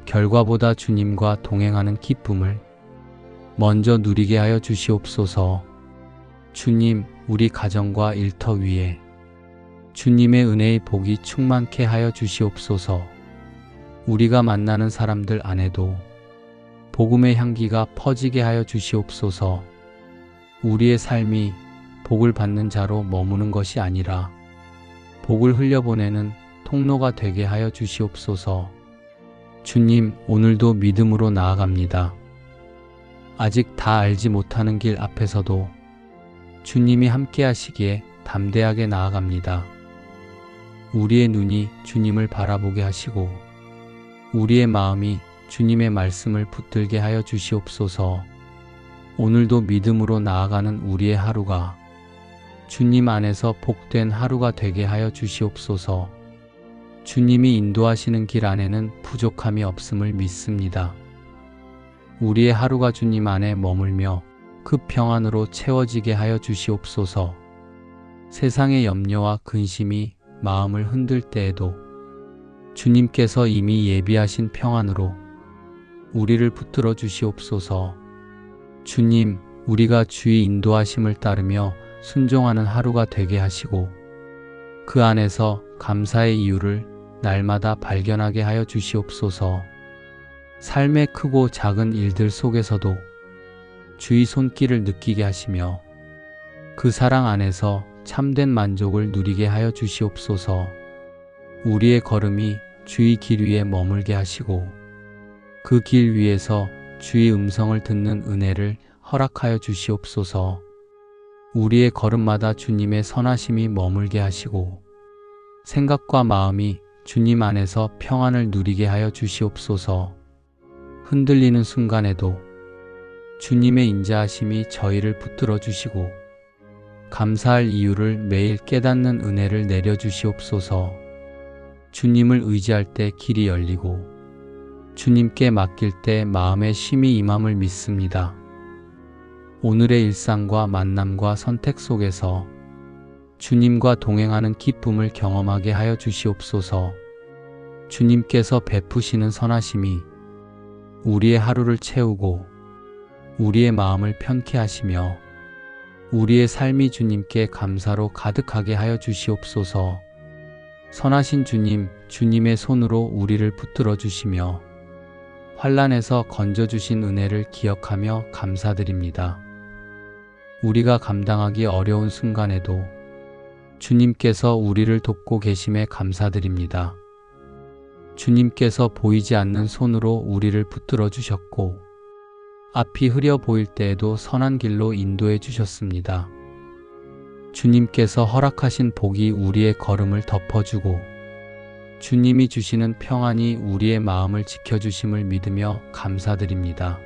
[SPEAKER 1] 결과보다 주님과 동행하는 기쁨을 먼저 누리게 하여 주시옵소서. 주님, 우리 가정과 일터 위에 주님의 은혜의 복이 충만케 하여 주시옵소서. 우리가 만나는 사람들 안에도 복음의 향기가 퍼지게 하여 주시옵소서. 우리의 삶이 복을 받는 자로 머무는 것이 아니라 복을 흘려보내는 통로가 되게 하여 주시옵소서. 주님, 오늘도 믿음으로 나아갑니다. 아직 다 알지 못하는 길 앞에서도 주님이 함께 하시기에 담대하게 나아갑니다. 우리의 눈이 주님을 바라보게 하시고 우리의 마음이 주님의 말씀을 붙들게 하여 주시옵소서. 오늘도 믿음으로 나아가는 우리의 하루가 주님 안에서 복된 하루가 되게 하여 주시옵소서. 주님이 인도하시는 길 안에는 부족함이 없음을 믿습니다. 우리의 하루가 주님 안에 머물며 그 평안으로 채워지게 하여 주시옵소서. 세상의 염려와 근심이 마음을 흔들 때에도 주님께서 이미 예비하신 평안으로 우리를 붙들어 주시옵소서. 주님, 우리가 주의 인도하심을 따르며 순종하는 하루가 되게 하시고 그 안에서 감사의 이유를 날마다 발견하게 하여 주시옵소서. 삶의 크고 작은 일들 속에서도 주의 손길을 느끼게 하시며 그 사랑 안에서 참된 만족을 누리게 하여 주시옵소서. 우리의 걸음이 주의 길 위에 머물게 하시고 그 길 위에서 주의 음성을 듣는 은혜를 허락하여 주시옵소서. 우리의 걸음마다 주님의 선하심이 머물게 하시고 생각과 마음이 주님 안에서 평안을 누리게 하여 주시옵소서. 흔들리는 순간에도 주님의 인자하심이 저희를 붙들어 주시고 감사할 이유를 매일 깨닫는 은혜를 내려 주시옵소서. 주님을 의지할 때 길이 열리고 주님께 맡길 때 마음에 쉼이 임함을 믿습니다. 오늘의 일상과 만남과 선택 속에서 주님과 동행하는 기쁨을 경험하게 하여 주시옵소서. 주님께서 베푸시는 선하심이 우리의 하루를 채우고 우리의 마음을 편케 하시며 우리의 삶이 주님께 감사로 가득하게 하여 주시옵소서. 선하신 주님, 주님의 손으로 우리를 붙들어 주시며 환난에서 건져주신 은혜를 기억하며 감사드립니다. 우리가 감당하기 어려운 순간에도 주님께서 우리를 돕고 계심에 감사드립니다. 주님께서 보이지 않는 손으로 우리를 붙들어 주셨고 앞이 흐려 보일 때에도 선한 길로 인도해 주셨습니다. 주님께서 허락하신 복이 우리의 걸음을 덮어주고 주님이 주시는 평안이 우리의 마음을 지켜주심을 믿으며 감사드립니다.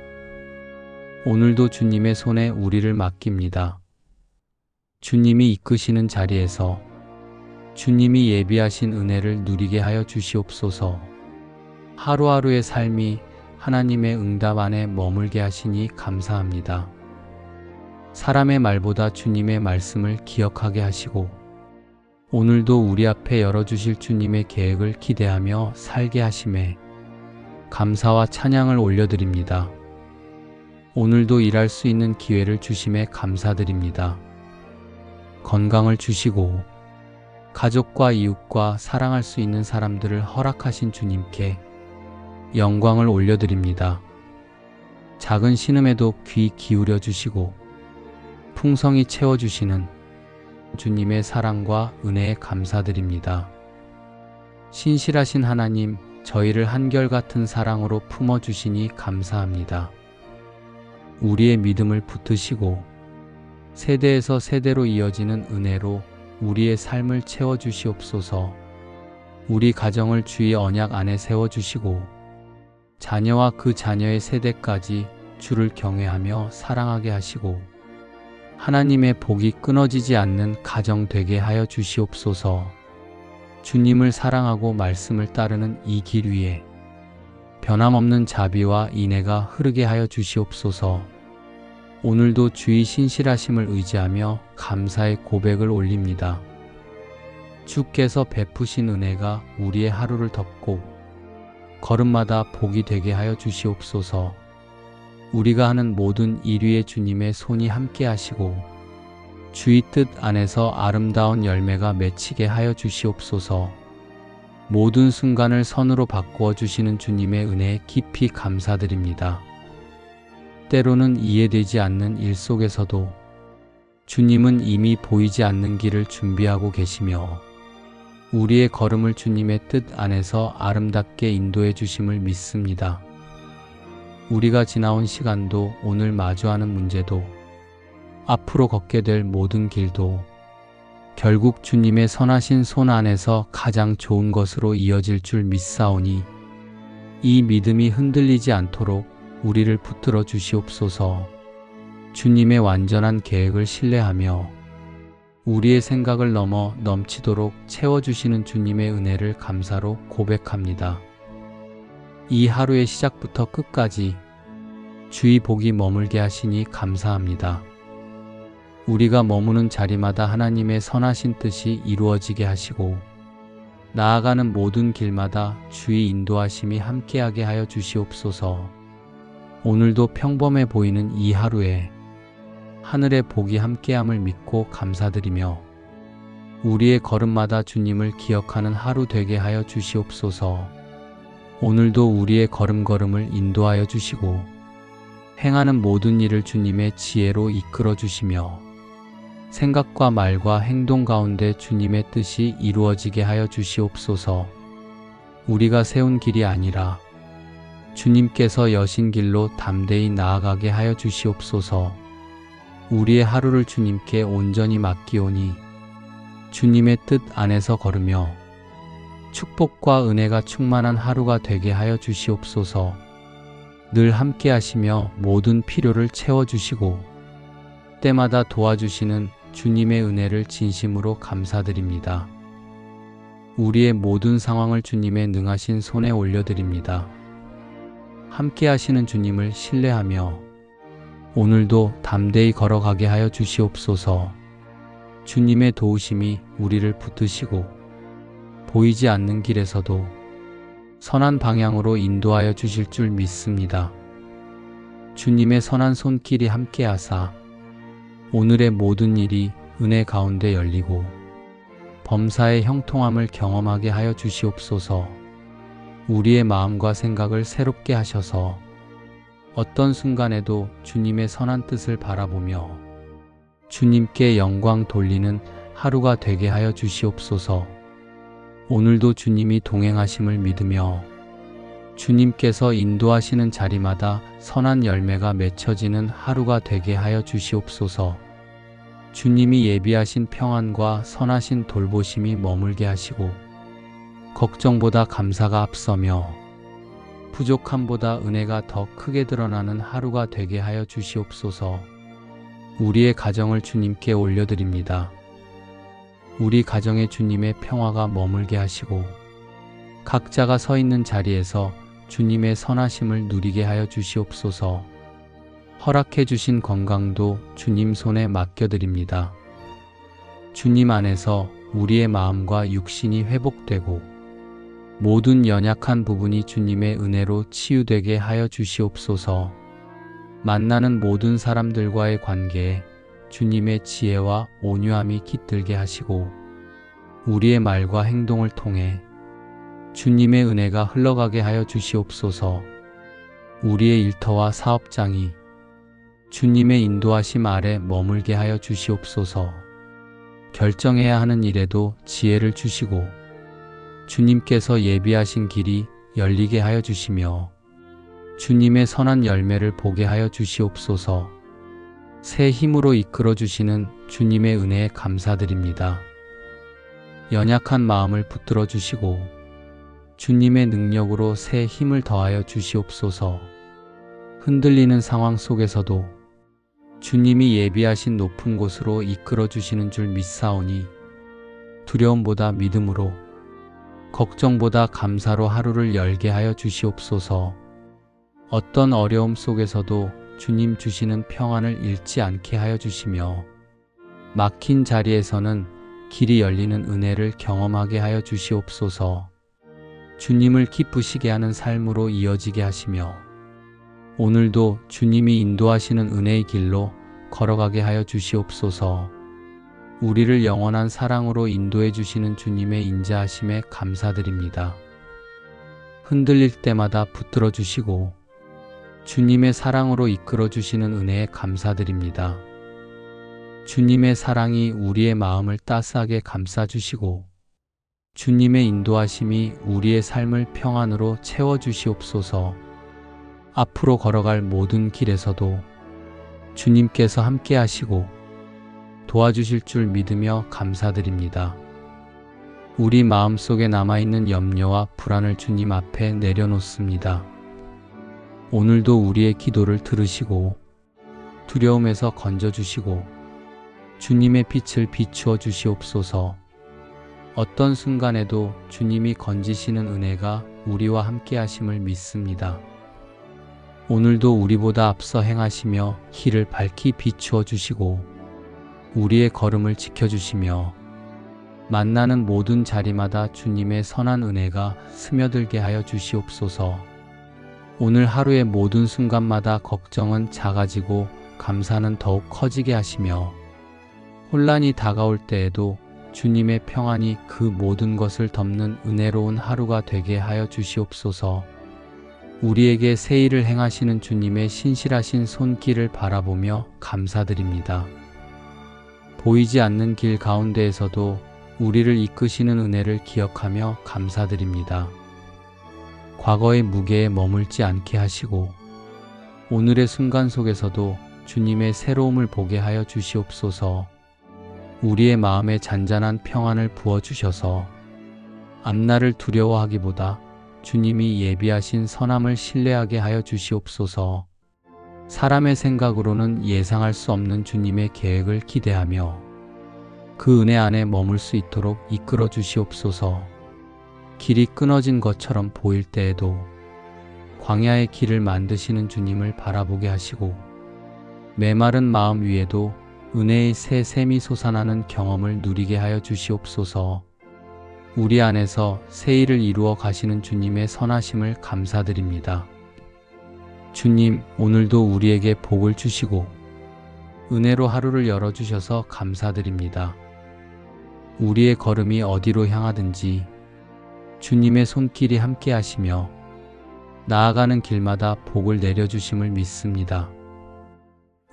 [SPEAKER 1] 오늘도 주님의 손에 우리를 맡깁니다. 주님이 이끄시는 자리에서 주님이 예비하신 은혜를 누리게 하여 주시옵소서. 하루하루의 삶이 하나님의 응답 안에 머물게 하시니 감사합니다. 사람의 말보다 주님의 말씀을 기억하게 하시고 오늘도 우리 앞에 열어주실 주님의 계획을 기대하며 살게 하심에 감사와 찬양을 올려드립니다. 오늘도 일할 수 있는 기회를 주심에 감사드립니다. 건강을 주시고 가족과 이웃과 사랑할 수 있는 사람들을 허락하신 주님께 영광을 올려드립니다. 작은 신음에도 귀 기울여 주시고 풍성히 채워주시는 주님의 사랑과 은혜에 감사드립니다. 신실하신 하나님, 저희를 한결같은 사랑으로 품어주시니 감사합니다. 우리의 믿음을 붙드시고 세대에서 세대로 이어지는 은혜로 우리의 삶을 채워주시옵소서. 우리 가정을 주의 언약 안에 세워주시고 자녀와 그 자녀의 세대까지 주를 경외하며 사랑하게 하시고 하나님의 복이 끊어지지 않는 가정 되게 하여 주시옵소서. 주님을 사랑하고 말씀을 따르는 이 길 위에 변함없는 자비와 인애가 흐르게 하여 주시옵소서. 오늘도 주의 신실하심을 의지하며 감사의 고백을 올립니다. 주께서 베푸신 은혜가 우리의 하루를 덮고 걸음마다 복이 되게 하여 주시옵소서. 우리가 하는 모든 일 위에 주님의 손이 함께 하시고 주의 뜻 안에서 아름다운 열매가 맺히게 하여 주시옵소서. 모든 순간을 선으로 바꾸어 주시는 주님의 은혜에 깊이 감사드립니다. 때로는 이해되지 않는 일 속에서도 주님은 이미 보이지 않는 길을 준비하고 계시며 우리의 걸음을 주님의 뜻 안에서 아름답게 인도해 주심을 믿습니다. 우리가 지나온 시간도 오늘 마주하는 문제도 앞으로 걷게 될 모든 길도 결국 주님의 선하신 손 안에서 가장 좋은 것으로 이어질 줄 믿사오니 이 믿음이 흔들리지 않도록 우리를 붙들어 주시옵소서. 주님의 완전한 계획을 신뢰하며 우리의 생각을 넘어 넘치도록 채워주시는 주님의 은혜를 감사로 고백합니다. 이 하루의 시작부터 끝까지 주의 복이 머물게 하시니 감사합니다. 우리가 머무는 자리마다 하나님의 선하신 뜻이 이루어지게 하시고 나아가는 모든 길마다 주의 인도하심이 함께하게 하여 주시옵소서. 오늘도 평범해 보이는 이 하루에 하늘의 복이 함께함을 믿고 감사드리며 우리의 걸음마다 주님을 기억하는 하루 되게 하여 주시옵소서. 오늘도 우리의 걸음걸음을 인도하여 주시고 행하는 모든 일을 주님의 지혜로 이끌어 주시며 생각과 말과 행동 가운데 주님의 뜻이 이루어지게 하여 주시옵소서. 우리가 세운 길이 아니라 주님께서 여신 길로 담대히 나아가게 하여 주시옵소서. 우리의 하루를 주님께 온전히 맡기오니 주님의 뜻 안에서 걸으며 축복과 은혜가 충만한 하루가 되게 하여 주시옵소서. 늘 함께 하시며 모든 필요를 채워주시고 때마다 도와주시는 주님의 은혜를 진심으로 감사드립니다. 우리의 모든 상황을 주님의 능하신 손에 올려드립니다. 함께 하시는 주님을 신뢰하며 오늘도 담대히 걸어가게 하여 주시옵소서. 주님의 도우심이 우리를 붙드시고 보이지 않는 길에서도 선한 방향으로 인도하여 주실 줄 믿습니다. 주님의 선한 손길이 함께하사 오늘의 모든 일이 은혜 가운데 열리고 범사의 형통함을 경험하게 하여 주시옵소서. 우리의 마음과 생각을 새롭게 하셔서 어떤 순간에도 주님의 선한 뜻을 바라보며 주님께 영광 돌리는 하루가 되게 하여 주시옵소서. 오늘도 주님이 동행하심을 믿으며 주님께서 인도하시는 자리마다 선한 열매가 맺혀지는 하루가 되게 하여 주시옵소서. 주님이 예비하신 평안과 선하신 돌보심이 머물게 하시고 걱정보다 감사가 앞서며 부족함보다 은혜가 더 크게 드러나는 하루가 되게 하여 주시옵소서. 우리의 가정을 주님께 올려드립니다. 우리 가정에 주님의 평화가 머물게 하시고 각자가 서 있는 자리에서 주님의 선하심을 누리게 하여 주시옵소서. 허락해 주신 건강도 주님 손에 맡겨드립니다. 주님 안에서 우리의 마음과 육신이 회복되고 모든 연약한 부분이 주님의 은혜로 치유되게 하여 주시옵소서. 만나는 모든 사람들과의 관계에 주님의 지혜와 온유함이 깃들게 하시고 우리의 말과 행동을 통해 주님의 은혜가 흘러가게 하여 주시옵소서. 우리의 일터와 사업장이 주님의 인도하심 아래 머물게 하여 주시옵소서. 결정해야 하는 일에도 지혜를 주시고 주님께서 예비하신 길이 열리게 하여 주시며 주님의 선한 열매를 보게 하여 주시옵소서. 새 힘으로 이끌어 주시는 주님의 은혜에 감사드립니다. 연약한 마음을 붙들어 주시고 주님의 능력으로 새 힘을 더하여 주시옵소서. 흔들리는 상황 속에서도 주님이 예비하신 높은 곳으로 이끌어 주시는 줄 믿사오니 두려움보다 믿음으로 걱정보다 감사로 하루를 열게 하여 주시옵소서. 어떤 어려움 속에서도 주님 주시는 평안을 잃지 않게 하여 주시며 막힌 자리에서는 길이 열리는 은혜를 경험하게 하여 주시옵소서. 주님을 기쁘시게 하는 삶으로 이어지게 하시며 오늘도 주님이 인도하시는 은혜의 길로 걸어가게 하여 주시옵소서. 우리를 영원한 사랑으로 인도해 주시는 주님의 인자하심에 감사드립니다. 흔들릴 때마다 붙들어 주시고 주님의 사랑으로 이끌어 주시는 은혜에 감사드립니다. 주님의 사랑이 우리의 마음을 따스하게 감싸 주시고 주님의 인도하심이 우리의 삶을 평안으로 채워 주시옵소서. 앞으로 걸어갈 모든 길에서도 주님께서 함께 하시고 도와주실 줄 믿으며 감사드립니다. 우리 마음속에 남아있는 염려와 불안을 주님 앞에 내려놓습니다. 오늘도 우리의 기도를 들으시고 두려움에서 건져주시고 주님의 빛을 비추어 주시옵소서. 어떤 순간에도 주님이 건지시는 은혜가 우리와 함께 하심을 믿습니다. 오늘도 우리보다 앞서 행하시며 길을 밝히 비추어 주시고 우리의 걸음을 지켜주시며 만나는 모든 자리마다 주님의 선한 은혜가 스며들게 하여 주시옵소서. 오늘 하루의 모든 순간마다 걱정은 작아지고 감사는 더욱 커지게 하시며 혼란이 다가올 때에도 주님의 평안이 그 모든 것을 덮는 은혜로운 하루가 되게 하여 주시옵소서. 우리에게 새 일을 행하시는 주님의 신실하신 손길을 바라보며 감사드립니다. 보이지 않는 길 가운데에서도 우리를 이끄시는 은혜를 기억하며 감사드립니다. 과거의 무게에 머물지 않게 하시고 오늘의 순간 속에서도 주님의 새로움을 보게 하여 주시옵소서. 우리의 마음에 잔잔한 평안을 부어주셔서 앞날을 두려워하기보다 주님이 예비하신 선함을 신뢰하게 하여 주시옵소서. 사람의 생각으로는 예상할 수 없는 주님의 계획을 기대하며 그 은혜 안에 머물 수 있도록 이끌어 주시옵소서. 길이 끊어진 것처럼 보일 때에도 광야의 길을 만드시는 주님을 바라보게 하시고 메마른 마음 위에도 은혜의 새 샘이 솟아나는 경험을 누리게 하여 주시옵소서. 우리 안에서 새 일을 이루어 가시는 주님의 선하심을 감사드립니다. 주님, 오늘도 우리에게 복을 주시고 은혜로 하루를 열어주셔서 감사드립니다. 우리의 걸음이 어디로 향하든지 주님의 손길이 함께 하시며 나아가는 길마다 복을 내려주심을 믿습니다.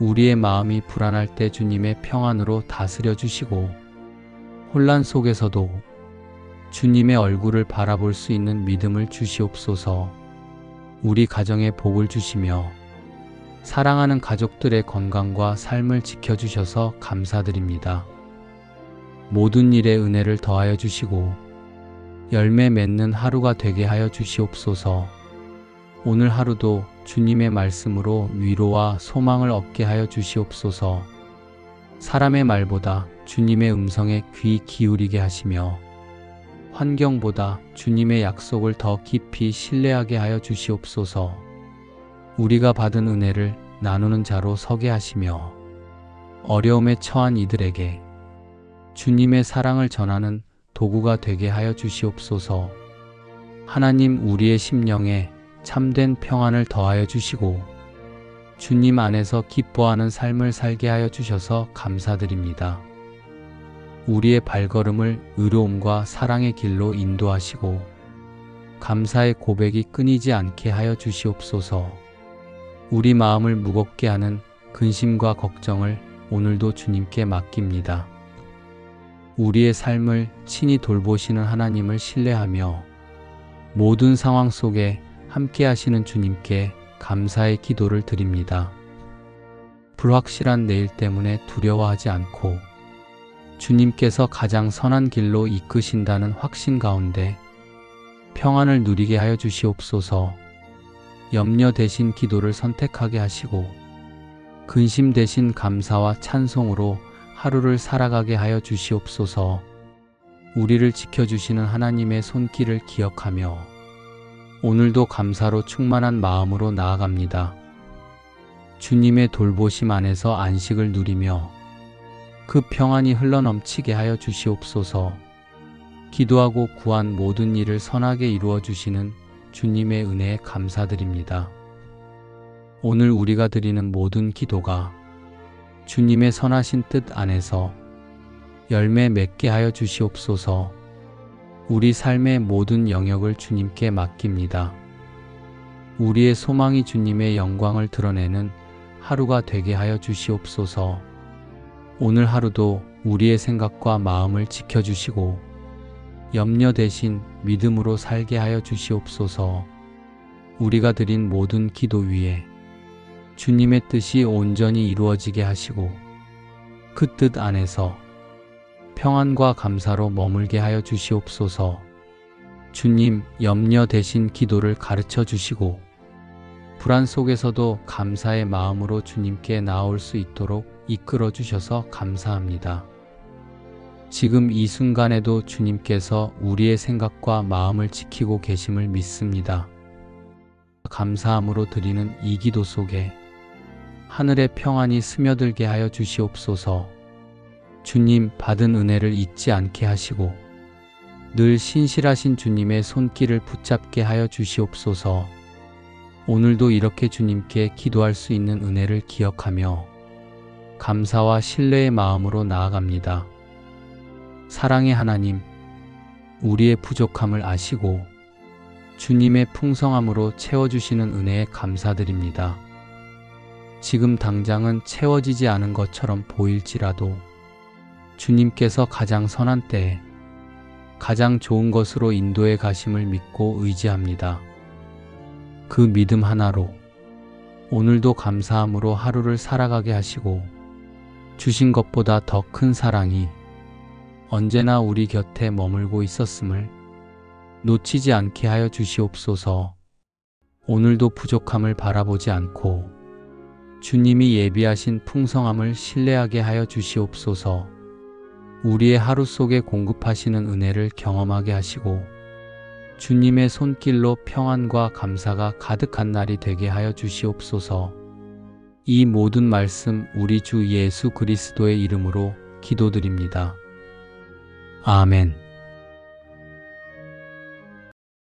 [SPEAKER 1] 우리의 마음이 불안할 때 주님의 평안으로 다스려 주시고 혼란 속에서도 주님의 얼굴을 바라볼 수 있는 믿음을 주시옵소서. 우리 가정에 복을 주시며 사랑하는 가족들의 건강과 삶을 지켜주셔서 감사드립니다. 모든 일에 은혜를 더하여 주시고 열매 맺는 하루가 되게 하여 주시옵소서. 오늘 하루도 주님의 말씀으로 위로와 소망을 얻게 하여 주시옵소서. 사람의 말보다 주님의 음성에 귀 기울이게 하시며 환경보다 주님의 약속을 더 깊이 신뢰하게 하여 주시옵소서. 우리가 받은 은혜를 나누는 자로 서게 하시며 어려움에 처한 이들에게 주님의 사랑을 전하는 도구가 되게 하여 주시옵소서. 하나님, 우리의 심령에 참된 평안을 더하여 주시고 주님 안에서 기뻐하는 삶을 살게 하여 주셔서 감사드립니다. 우리의 발걸음을 의로움과 사랑의 길로 인도하시고 감사의 고백이 끊이지 않게 하여 주시옵소서. 우리 마음을 무겁게 하는 근심과 걱정을 오늘도 주님께 맡깁니다. 우리의 삶을 친히 돌보시는 하나님을 신뢰하며 모든 상황 속에 함께 하시는 주님께 감사의 기도를 드립니다. 불확실한 내일 때문에 두려워하지 않고 주님께서 가장 선한 길로 이끄신다는 확신 가운데 평안을 누리게 하여 주시옵소서. 염려 대신 기도를 선택하게 하시고 근심 대신 감사와 찬송으로 하루를 살아가게 하여 주시옵소서. 우리를 지켜주시는 하나님의 손길을 기억하며 오늘도 감사로 충만한 마음으로 나아갑니다. 주님의 돌보심 안에서 안식을 누리며 그 평안이 흘러넘치게 하여 주시옵소서. 기도하고 구한 모든 일을 선하게 이루어 주시는 주님의 은혜에 감사드립니다. 오늘 우리가 드리는 모든 기도가 주님의 선하신 뜻 안에서 열매 맺게 하여 주시옵소서. 우리 삶의 모든 영역을 주님께 맡깁니다. 우리의 소망이 주님의 영광을 드러내는 하루가 되게 하여 주시옵소서. 오늘 하루도 우리의 생각과 마음을 지켜주시고 염려 대신 믿음으로 살게 하여 주시옵소서. 우리가 드린 모든 기도 위에 주님의 뜻이 온전히 이루어지게 하시고 그 뜻 안에서 평안과 감사로 머물게 하여 주시옵소서. 주님, 염려 대신 기도를 가르쳐 주시고 불안 속에서도 감사의 마음으로 주님께 나올 수 있도록 이끌어 주셔서 감사합니다. 지금 이 순간에도 주님께서 우리의 생각과 마음을 지키고 계심을 믿습니다. 감사함으로 드리는 이 기도 속에 하늘의 평안이 스며들게 하여 주시옵소서. 주님, 받은 은혜를 잊지 않게 하시고 늘 신실하신 주님의 손길을 붙잡게 하여 주시옵소서. 오늘도 이렇게 주님께 기도할 수 있는 은혜를 기억하며 감사와 신뢰의 마음으로 나아갑니다. 사랑의 하나님, 우리의 부족함을 아시고 주님의 풍성함으로 채워주시는 은혜에 감사드립니다. 지금 당장은 채워지지 않은 것처럼 보일지라도 주님께서 가장 선한 때에 가장 좋은 것으로 인도해 가심을 믿고 의지합니다. 그 믿음 하나로 오늘도 감사함으로 하루를 살아가게 하시고 주신 것보다 더 큰 사랑이 언제나 우리 곁에 머물고 있었음을 놓치지 않게 하여 주시옵소서. 오늘도 부족함을 바라보지 않고 주님이 예비하신 풍성함을 신뢰하게 하여 주시옵소서. 우리의 하루 속에 공급하시는 은혜를 경험하게 하시고 주님의 손길로 평안과 감사가 가득한 날이 되게 하여 주시옵소서. 이 모든 말씀 우리 주 예수 그리스도의 이름으로 기도드립니다. 아멘.